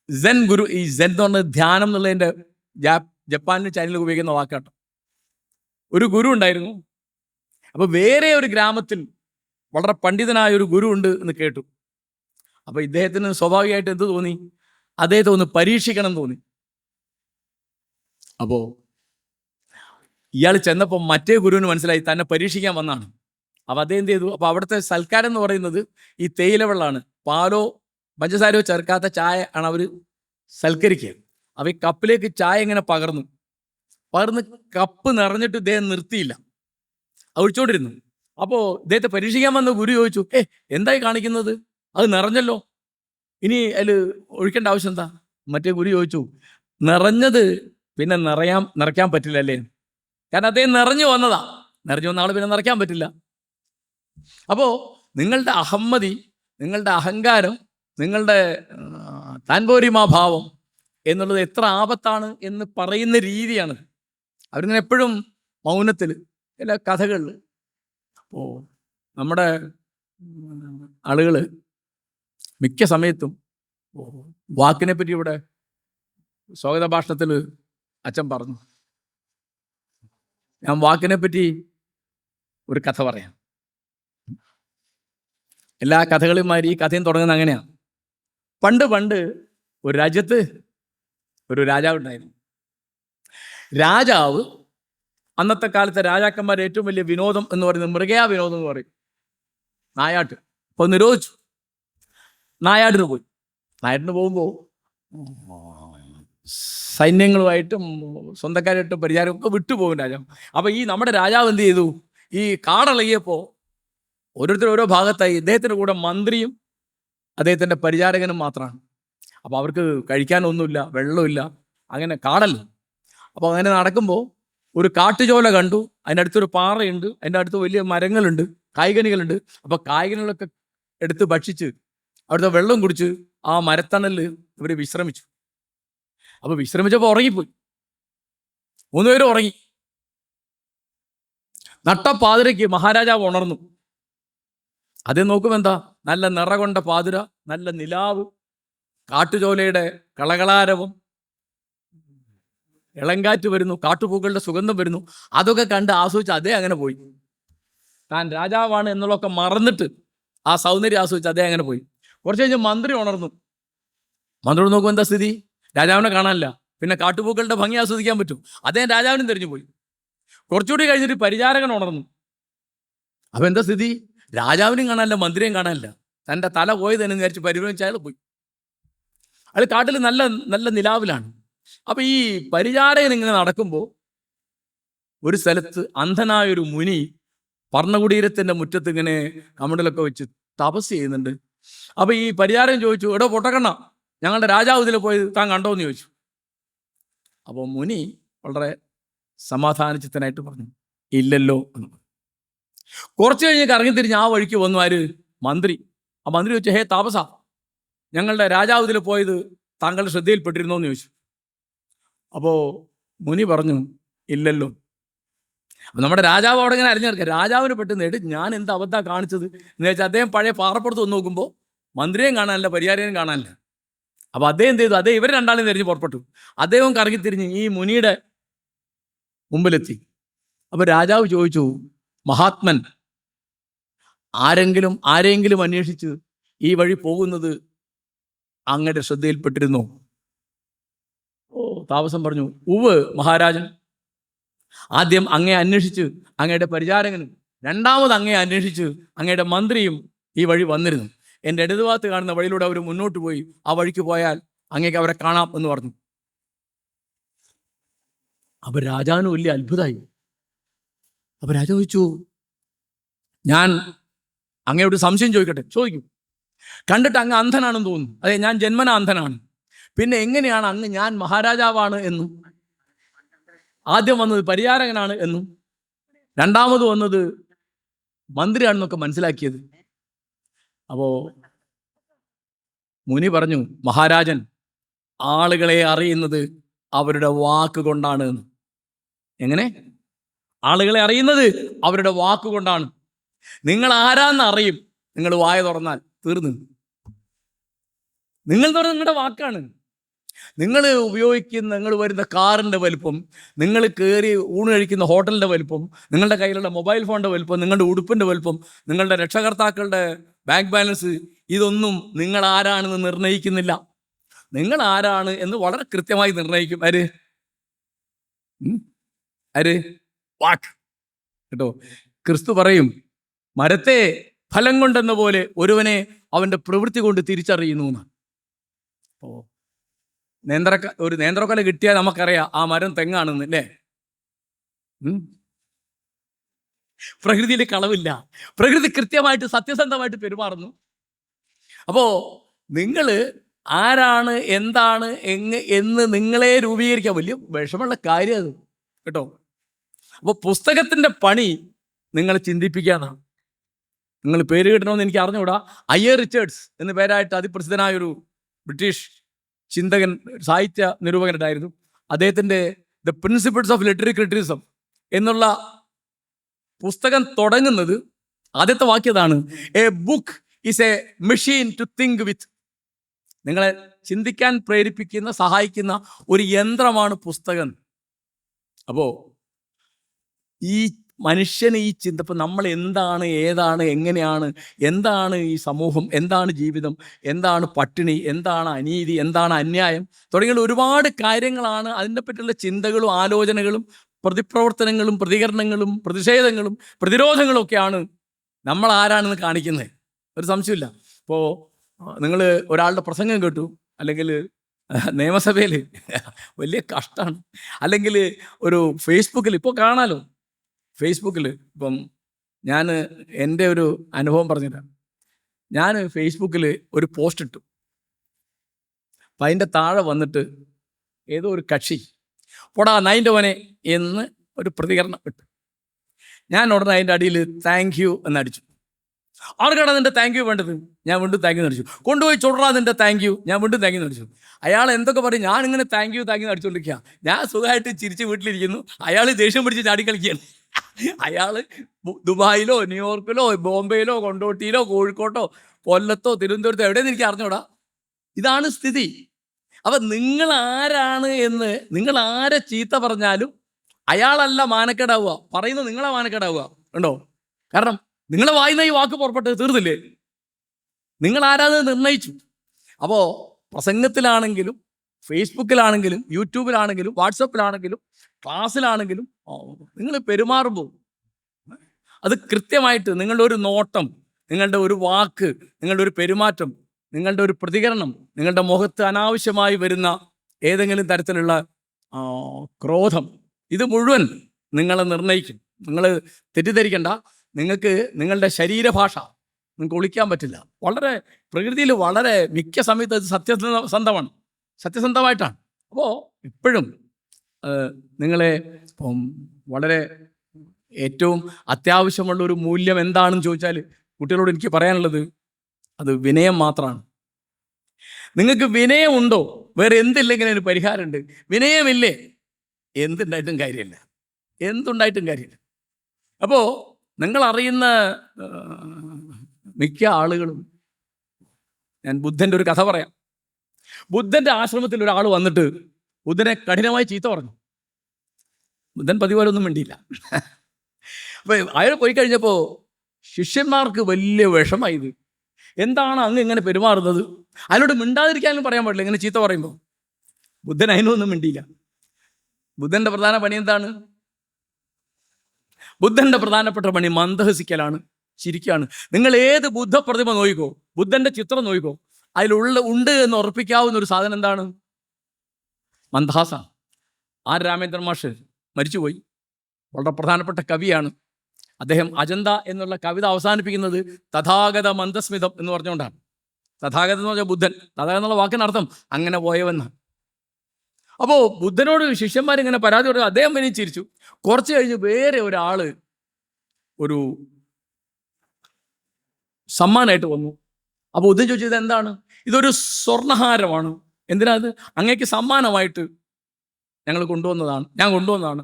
സെൻ ഗുരു, ഈ സെൻ എന്ന് പറഞ്ഞത് ധ്യാനം എന്നുള്ളതിൻ്റെ ജപ്പാനിൽ ചൈനയിൽ ഉപയോഗിക്കുന്ന വാക്കാട്ടോ. ഒരു ഗുരു ഉണ്ടായിരുന്നു. അപ്പൊ വേറെ ഒരു ഗ്രാമത്തിൽ വളരെ പണ്ഡിതനായ ഒരു ഗുരു ഉണ്ട് എന്ന് കേട്ടു. അപ്പൊ ഇദ്ദേഹത്തിന് സ്വാഭാവികമായിട്ട് എന്ത് തോന്നി? അദ്ദേഹത്തെ ഒന്ന് പരീക്ഷിക്കണം തോന്നി. അപ്പോ ഇയാൾ ചെന്നപ്പോൾ മറ്റേ ഗുരുവിന് മനസ്സിലായി തന്നെ പരീക്ഷിക്കാൻ വന്നാണ്. അപ്പൊ അദ്ദേഹം എന്ത് ചെയ്തു? അപ്പൊ അവിടുത്തെ സൽക്കാരം എന്ന് പറയുന്നത് ഈ തേയില വെള്ളമാണ്, പാലോ പഞ്ചസാരയോ ചേർക്കാത്ത ചായ ആണ് അവർ സൽക്കരിക്കുക. അപ്പൊ ഈ കപ്പിലേക്ക് ചായ ഇങ്ങനെ പകർന്ന് കപ്പ് നിറഞ്ഞിട്ട് ഇദ്ദേഹം നിർത്തിയില്ല, ഒഴിച്ചോണ്ടിരുന്നു. അപ്പോൾ ഇദ്ദേഹത്തെ പരീക്ഷിക്കാൻ വന്ന ഗുരു ചോദിച്ചു, എന്തായി കാണിക്കുന്നത്? അത് നിറഞ്ഞല്ലോ, ഇനി ഒഴിക്കേണ്ട ആവശ്യം എന്താ? മറ്റേ ഗുരു ചോദിച്ചു, നിറഞ്ഞത് പിന്നെ നിറയ്ക്കാൻ പറ്റില്ല അല്ലേ? കാരണം അദ്ദേഹം നിറഞ്ഞു വന്ന ആൾ പിന്നെ നിറയ്ക്കാൻ പറ്റില്ല. അപ്പോൾ നിങ്ങളുടെ അഹമ്മതി, നിങ്ങളുടെ അഹങ്കാരം, നിങ്ങളുടെ താൻപോരിമാഭാവം എന്നുള്ളത് എത്ര ആപത്താണ് എന്ന് പറയുന്ന രീതിയാണ്. അവരിങ്ങനെ എപ്പോഴും മൗനത്തിൽ, എല്ലാ കഥകളിൽ. അപ്പോൾ നമ്മുടെ ആളുകൾ മിക്ക സമയത്തും വാക്കിനെ പറ്റി ഇവിടെ സ്വാഗത ഭാഷണത്തിൽ അച്ഛൻ പറഞ്ഞു. ഞാൻ വാക്കിനെ പറ്റി ഒരു കഥ പറയാം. എല്ലാ കഥകളും മാതിരി ഈ കഥയും തുടങ്ങുന്നത് അങ്ങനെയാണ്. പണ്ട് ഒരു രാജ്യത്ത് ഒരു രാജാവ് ഉണ്ടായിരുന്നു. രാജാവ്, അന്നത്തെ കാലത്തെ രാജാക്കന്മാരുടെ ഏറ്റവും വലിയ വിനോദം എന്ന് പറയുന്നത് മൃഗയാ വിനോദം എന്ന് പറയും, നായാട്ട്. അപ്പോൾ നിരോധിച്ചു. നായാട്ടിന് പോയി. നായാട്ടിന് പോകുമ്പോൾ സൈന്യങ്ങളുമായിട്ടും സ്വന്തക്കാരായിട്ടും പരിചാരമൊക്കെ വിട്ടുപോകും രാജാവ്. അപ്പോൾ ഈ നമ്മുടെ രാജാവ് എന്ത് ചെയ്തു? ഈ കാടിളകിയപ്പോൾ ഓരോരുത്തർ ഓരോ ഭാഗത്തായി. ഇദ്ദേഹത്തിൻ്റെ കൂടെ മന്ത്രിയും അദ്ദേഹത്തിൻ്റെ പരിചാരകനും മാത്രമാണ്. അപ്പോൾ അവർക്ക് കഴിക്കാനൊന്നുമില്ല, വെള്ളമില്ല, അങ്ങനെ കാടല്ല. അപ്പോൾ അങ്ങനെ നടക്കുമ്പോൾ ഒരു കാട്ടുചോല കണ്ടു. അതിൻ്റെ അടുത്തൊരു പാറയുണ്ട്, അതിൻ്റെ അടുത്ത് വലിയ മരങ്ങളുണ്ട്, കായ്കനികളുണ്ട്. അപ്പോൾ കായ്കനികളൊക്കെ എടുത്ത് ഭക്ഷിച്ച് അവിടുത്തെ വെള്ളം കുടിച്ച് ആ മരത്തണലിൽ ഇവർ വിശ്രമിച്ചു. അപ്പോൾ വിശ്രമിച്ചപ്പോൾ ഉറങ്ങിപ്പോയി. 3 പേരും ഉറങ്ങി. നട്ടപ്പാതിരയ്ക്ക് മഹാരാജാവ് ഉണർന്നു. അതേ നോക്കുമ്പോൾ എന്താ? നല്ല നിറകൊണ്ട പാതിര, നല്ല നിലാവ്, കാട്ടുചോലയുടെ കളകളാരവം, ഇളങ്കാറ്റ് വരുന്നു, കാട്ടുപൂക്കളുടെ സുഗന്ധം വരുന്നു. അതൊക്കെ കണ്ട് ആസ്വദിച്ച് അദ്ദേഹം അങ്ങനെ പോയി. താൻ രാജാവാണ് എന്നുള്ളതൊക്കെ മറന്നിട്ട് ആ സൗന്ദര്യം ആസ്വദിച്ച് അദ്ദേഹം അങ്ങനെ പോയി. കുറച്ച് കഴിഞ്ഞ് മന്ത്രി ഉണർന്നു. മന്ത്രി നോക്കുമ്പോൾ എന്താ സ്ഥിതി? രാജാവിനെ കാണാനില്ല. പിന്നെ കാട്ടുപൂക്കളുടെ ഭംഗി ആസ്വദിക്കാൻ പറ്റും? അദ്ദേഹം രാജാവിനും തെരഞ്ഞു പോയി. കുറച്ചുകൂടി കഴിഞ്ഞിട്ട് പരിചാരകൻ ഉണർന്നു. അപ്പം എന്താ സ്ഥിതി? രാജാവിനും കാണാനില്ല, മന്ത്രിയും കാണാനില്ല. തൻ്റെ തല പോയതെന്ന് വിചാരിച്ച് പരിഭ്രമിച്ച് അയാൾ പോയി. അയാൾ കാട്ടിൽ നല്ല നല്ല നിലാവിലാണ്. അപ്പം ഈ പരിചാരകൻ ഇങ്ങനെ നടക്കുമ്പോൾ ഒരു സ്ഥലത്ത് അന്ധനായൊരു മുനി പർണകുടീരത്തിൻ്റെ മുറ്റത്ത് ഇങ്ങനെ കമണ്ടലൊക്കെ വെച്ച് തപസ് ചെയ്യുന്നുണ്ട്. അപ്പം ഈ പരിചാരകൻ ചോദിച്ചു, എടോ പൊട്ടക്കണ്ണ, ഞങ്ങളുടെ രാജാവ് ഇതിൽ പോയി താൻ കണ്ടോ എന്ന് ചോദിച്ചു. അപ്പോൾ മുനി വളരെ സമാധാനചിത്തനായിട്ട് പറഞ്ഞു, ഇല്ലല്ലോ എന്ന്. കുറച്ച് കഴിഞ്ഞ് കറങ്ങിത്തിരിഞ്ഞ് ആ വഴിക്ക് വന്നു ആര്? മന്ത്രി. ആ മന്ത്രി ചോദിച്ചു, ഹേ താപസ, ഞങ്ങളുടെ രാജാവ് ഇതിൽ പോയത് താങ്കളുടെ ശ്രദ്ധയിൽപ്പെട്ടിരുന്നോ എന്ന് ചോദിച്ചു. അപ്പോൾ മുനി പറഞ്ഞു, ഇല്ലല്ലോ. അപ്പം നമ്മുടെ രാജാവ് അവിടെ ഇങ്ങനെ അരിഞ്ഞിറക്കുക. രാജാവിന് പെട്ടെന്ന് ഞാൻ എന്ത് അബദ്ധ കാണിച്ചത് എന്ന് വെച്ചാൽ അദ്ദേഹം പഴയ പാറപ്പുറത്ത് വന്ന് നോക്കുമ്പോൾ മന്ത്രിയെയും കാണാനില്ല, പരിചാരകനും കാണാനില്ല. അപ്പോൾ അദ്ദേഹം എന്ത് ചെയ്തു? അദ്ദേഹം ഇവർ രണ്ടാളും തിരിഞ്ഞ് പുറപ്പെട്ടു. അദ്ദേഹം കറങ്ങിത്തിരിഞ്ഞ് ഈ മുനിയുടെ മുമ്പിലെത്തി. അപ്പോൾ രാജാവ് ചോദിച്ചു, മഹാത്മൻ, ആരെങ്കിലും അന്വേഷിച്ച് ഈ വഴി പോകുന്നത് അങ്ങയുടെ ശ്രദ്ധയിൽപ്പെട്ടിരുന്നോ? താപസം പറഞ്ഞു, ഉവ് മഹാരാജൻ. ആദ്യം അങ്ങയെ അന്വേഷിച്ച് അങ്ങയുടെ പരിചാരകനും, രണ്ടാമത് അങ്ങയെ അന്വേഷിച്ച് അങ്ങയുടെ മന്ത്രിയും ഈ വഴി വന്നിരുന്നു. എൻ്റെ ഇടതുഭാഗത്ത് കാണുന്ന വഴിയിലൂടെ അവർ മുന്നോട്ട് പോയി. ആ വഴിക്ക് പോയാൽ അങ്ങേക്ക് അവരെ കാണാം എന്ന് പറഞ്ഞു. അപ്പൊ രാജാവിന് വലിയ അത്ഭുതമായി. അപ്പൊ രാജാവ് ചോദിച്ചു, ഞാൻ അങ്ങയോട് സംശയം ചോദിക്കട്ടെ? ചോദിക്കും. കണ്ടിട്ട് അങ്ങ് അന്ധനാണെന്ന് തോന്നുന്നു. അതെ, ഞാൻ ജന്മന അന്ധനാണ്. പിന്നെ എങ്ങനെയാണ് അങ്ങ് ഞാൻ മഹാരാജാവാണ് എന്നും, ആദ്യം വന്നത് പരിചാരകനാണ് എന്നും, രണ്ടാമത് വന്നത് മന്ത്രിയാണെന്നൊക്കെ മനസ്സിലാക്കിയത്? അപ്പോ മുനി പറഞ്ഞു, മഹാരാജൻ, ആളുകളെ അറിയുന്നത് അവരുടെ വാക്ക് കൊണ്ടാണ് എന്ന്. എങ്ങനെ? ആളുകളെ അറിയുന്നത് അവരുടെ വാക്ക് കൊണ്ടാണ്. നിങ്ങൾ ആരാന്ന് അറിയും നിങ്ങൾ വായ തുറന്നാൽ. തീർന്നു. നിങ്ങൾ തുറന്ന നിങ്ങളുടെ വാക്കാണ്. നിങ്ങൾ ഉപയോഗിക്കുന്ന, നിങ്ങൾ വരുന്ന കാറിൻ്റെ വലിപ്പം, നിങ്ങൾ കയറി ഊണ് കഴിക്കുന്ന ഹോട്ടലിൻ്റെ വലിപ്പം, നിങ്ങളുടെ കയ്യിലുള്ള മൊബൈൽ ഫോണിൻ്റെ വലിപ്പം, നിങ്ങളുടെ ഉടുപ്പിൻ്റെ വലിപ്പം, നിങ്ങളുടെ രക്ഷകർത്താക്കളുടെ ബാങ്ക് ബാലൻസ്, ഇതൊന്നും നിങ്ങൾ ആരാണെന്ന് നിർണ്ണയിക്കുന്നില്ല. നിങ്ങൾ ആരാണ് എന്ന് വളരെ കൃത്യമായി നിർണ്ണയിക്കും ആര്? വാക്ക്. കേട്ടോ? ക്രിസ്തു പറയും, മരത്തെ ഫലം കൊണ്ടെന്ന പോലെ ഒരുവനെ അവൻ്റെ പ്രവൃത്തി കൊണ്ട് തിരിച്ചറിയുന്നു എന്നാണ്. ഒരു നേന്ത്രക്കൊല കിട്ടിയാൽ നമുക്കറിയാം ആ മരം തെങ്ങാണെന്ന്, അല്ലേ? പ്രകൃതിയിൽ കളവില്ല. പ്രകൃതി കൃത്യമായിട്ട് സത്യസന്ധമായിട്ട് പെരുമാറുന്നു. അപ്പോ നിങ്ങൾ ആരാണ്, എന്താണ്, എന്ന് നിങ്ങളെ രൂപീകരിക്കാൻ വലിയ വിഷമമുള്ള കാര്യം അത്, കേട്ടോ? അപ്പോൾ പുസ്തകത്തിൻ്റെ പണി നിങ്ങളെ ചിന്തിപ്പിക്കാനാണ്. നിങ്ങൾ പേര് കിട്ടണമെന്ന് എനിക്ക് അറിഞ്ഞുകൂടാ. ഐ.എ. റിച്ചേർഡ്സ് എന്ന പേരായിട്ട് അതിപ്രസിദ്ധനായൊരു ബ്രിട്ടീഷ് ചിന്തകൻ, സാഹിത്യ നിരൂപകനുണ്ടായിരുന്നു. അദ്ദേഹത്തിൻ്റെ the principles of literary criticism എന്നുള്ള പുസ്തകം തുടങ്ങുന്നത്, ആദ്യത്തെ വാക്യതാണ്, a book is a machine to think with. നിങ്ങളെ ചിന്തിക്കാൻ പ്രേരിപ്പിക്കുന്ന, സഹായിക്കുന്ന ഒരു യന്ത്രമാണ് പുസ്തകം. അപ്പോൾ ഈ മനുഷ്യന് ഈ ചിന്ത, ഇപ്പം നമ്മൾ എന്താണ്, ഏതാണ്, എങ്ങനെയാണ്, എന്താണ് ഈ സമൂഹം, എന്താണ് ജീവിതം, എന്താണ് പട്ടിണി, എന്താണ് അനീതി, എന്താണ് അന്യായം തുടങ്ങിയുള്ള ഒരുപാട് കാര്യങ്ങളാണ്. അതിനെ പറ്റിയുള്ള ചിന്തകളും ആലോചനകളും പ്രതിപ്രവർത്തനങ്ങളും പ്രതികരണങ്ങളും പ്രതിഷേധങ്ങളും പ്രതിരോധങ്ങളും ഒക്കെയാണ് നമ്മൾ ആരാണെന്ന് കാണിക്കുന്നത്. ഒരു സംശയമില്ല. ഇപ്പോൾ നിങ്ങൾ ഒരാളുടെ പ്രസംഗം കേട്ടു, അല്ലെങ്കിൽ നിയമസഭയിൽ വലിയ കഷ്ടമാണ്, അല്ലെങ്കിൽ ഒരു ഫേസ്ബുക്കിൽ ഇപ്പോൾ കാണാലോ, ഫേസ്ബുക്കിൽ ഇപ്പം ഞാൻ എൻ്റെ ഒരു അനുഭവം പറഞ്ഞുതരാം. ഞാൻ ഫേസ്ബുക്കിൽ ഒരു പോസ്റ്റ് ഇട്ടു. അപ്പം അതിൻ്റെ താഴെ വന്നിട്ട് ഏതോ ഒരു കക്ഷി പോടാ നൈൻ്റെവനെ എന്ന് ഒരു പ്രതികരണം ഇട്ടു. ഞാൻ ഉടനെ അതിൻ്റെ അടിയിൽ താങ്ക് യു എന്നടിച്ചു. ആർക്കാണ് നിൻ്റെ താങ്ക് യു വേണ്ടത്? ഞാൻ വീണ്ടും താങ്ക് യു എന്നടിച്ചു. കൊണ്ടുപോയി ചുടറാ നിൻ്റെ താങ്ക് യു. ഞാൻ വീണ്ടും താങ്ക് യു എന്നടിച്ചു. അയാൾ എന്തൊക്കെ പറയും, ഞാനിങ്ങനെ താങ്ക് യു അടിച്ചുകൊണ്ടിരിക്കുക. ഞാൻ സുഖമായിട്ട് ചിരിച്ച് വീട്ടിലിരിക്കുന്നു. അയാൾ ദേഷ്യം പിടിച്ച് ചാടിക്കളിക്കുകയാണ്. അയാൾ ദുബായിലോ ന്യൂയോർക്കിലോ ബോംബെയിലോ കൊണ്ടോട്ടിയിലോ കോഴിക്കോട്ടോ കൊല്ലത്തോ തിരുവനന്തപുരത്തോ എവിടെയെന്ന് എനിക്ക് അറിഞ്ഞൂടാ. ഇതാണ് സ്ഥിതി. അപ്പം നിങ്ങൾ ആരാണ് എന്ന്, നിങ്ങൾ ആരെ ചീത്ത പറഞ്ഞാലും അയാളല്ല മാനക്കേടാവുക, പറയുന്നത് നിങ്ങളെ മാനക്കേടാവുക. ഉണ്ടോ? കാരണം നിങ്ങളെ വായിന്ന ഈ വാക്ക് പുറപ്പെട്ട് തീർന്നില്ലേ? നിങ്ങൾ ആരാന്ന് നിർണ്ണയിച്ചു. അപ്പോൾ പ്രസംഗത്തിലാണെങ്കിലും ഫേസ്ബുക്കിലാണെങ്കിലും യൂട്യൂബിലാണെങ്കിലും വാട്സപ്പിലാണെങ്കിലും ക്ലാസ്സിലാണെങ്കിലും നിങ്ങൾ പെരുമാറുമ്പോൾ അത് കൃത്യമായിട്ട് നിങ്ങളുടെ ഒരു നോട്ടം, നിങ്ങളുടെ ഒരു വാക്ക്, നിങ്ങളുടെ ഒരു പെരുമാറ്റം, നിങ്ങളുടെ ഒരു പ്രതികരണം, നിങ്ങളുടെ മുഖത്ത് അനാവശ്യമായി വരുന്ന ഏതെങ്കിലും തരത്തിലുള്ള ക്രോധം, ഇത് മുഴുവൻ നിങ്ങളെ നിർണ്ണയിക്കും. നിങ്ങൾ തെറ്റിദ്ധരിക്കണ്ട. നിങ്ങൾക്ക് നിങ്ങളുടെ ശരീരഭാഷ നിങ്ങൾക്ക് ഒളിക്കാൻ പറ്റില്ല. വളരെ പ്രകൃതിയിൽ വളരെ മിക്ക സമയത്ത് അത് സത്യസന്ധമായിട്ടാണ്. അപ്പോൾ ഇപ്പോഴും നിങ്ങളെ വളരെ ഏറ്റവും അത്യാവശ്യമുള്ള ഒരു മൂല്യം എന്താണെന്ന് ചോദിച്ചാൽ കുട്ടികളോട് എനിക്ക് പറയാനുള്ളത് അത് വിനയം മാത്രമാണ്. നിങ്ങൾക്ക് വിനയമുണ്ടോ? വേറെ എന്തില്ലെങ്കിലും അതിന് പരിഹാരമുണ്ട്. വിനയമില്ലേ, എന്തുണ്ടായിട്ടും കാര്യമില്ല. അപ്പോൾ നിങ്ങൾ അറിയുന്ന മിക്ക ആളുകളും, ഞാൻ ബുദ്ധൻ്റെ ഒരു കഥ പറയാം. ബുദ്ധൻ്റെ ആശ്രമത്തിൽ ഒരാൾ വന്നിട്ട് ബുദ്ധനെ കഠിനമായി ചീത്ത പറഞ്ഞു. ബുദ്ധൻ പതിപോലൊന്നും മിണ്ടിയില്ല. അപ്പോൾ അയാൾ പോയി കഴിഞ്ഞപ്പോൾ ശിഷ്യന്മാർക്ക് വലിയ വിഷമായത്. എന്താണ് അങ്ങ് ഇങ്ങനെ പെരുമാറുന്നത്? അതിനോട് മിണ്ടാതിരിക്കാനും പറയാൻ പാടില്ല ഇങ്ങനെ ചീത്ത പറയുമ്പോൾ. ബുദ്ധൻ അതിനൊന്നും മിണ്ടിയില്ല. ബുദ്ധൻ്റെ പ്രധാന പണി എന്താണ്? ബുദ്ധൻ്റെ പ്രധാനപ്പെട്ട പണി മന്ദഹസിക്കലാണ്, ചിരിക്കുകയാണ്. നിങ്ങൾ ഏത് ബുദ്ധ പ്രതിമ നോക്കിക്കോ, ബുദ്ധൻ്റെ ചിത്രം നോക്കിക്കോ, ഉണ്ട് എന്ന് ഉറപ്പിക്കാവുന്ന ഒരു സാധനം എന്താണ്? മന്ദഹാസ. ആർ രാമേന്ദ്രൻ മാഷ് മരിച്ചുപോയി. വളരെ പ്രധാനപ്പെട്ട കവിയാണ് അദ്ദേഹം. അജന്ത എന്നുള്ള കവിത അവസാനിപ്പിക്കുന്നത് തഥാഗത മന്ദസ്മിതം എന്ന് പറഞ്ഞുകൊണ്ടാണ്. തഥാഗതം എന്ന് പറഞ്ഞാൽ ബുദ്ധൻ, തഥാഗതം എന്നുള്ള വാക്കിനർത്ഥം അങ്ങനെ പോയവെന്ന്. അപ്പോൾ ബുദ്ധനോട് ശിഷ്യന്മാരിങ്ങനെ പരാതി പറഞ്ഞു. അദ്ദേഹം പിന്നെ ചിരിച്ചു. കുറച്ച് കഴിഞ്ഞ് വേറെ ഒരാള് ഒരു സമ്മാനമായിട്ട് വന്നു. അപ്പോൾ ബുദ്ധൻ ചോദിച്ചു, ഇത് എന്താണ്? ഇതൊരു സ്വർണ്ണഹാരമാണ്. എന്തിനാ അത്? അങ്ങേക്ക് സമ്മാനമായിട്ട് ഞാൻ കൊണ്ടുവന്നതാണ്.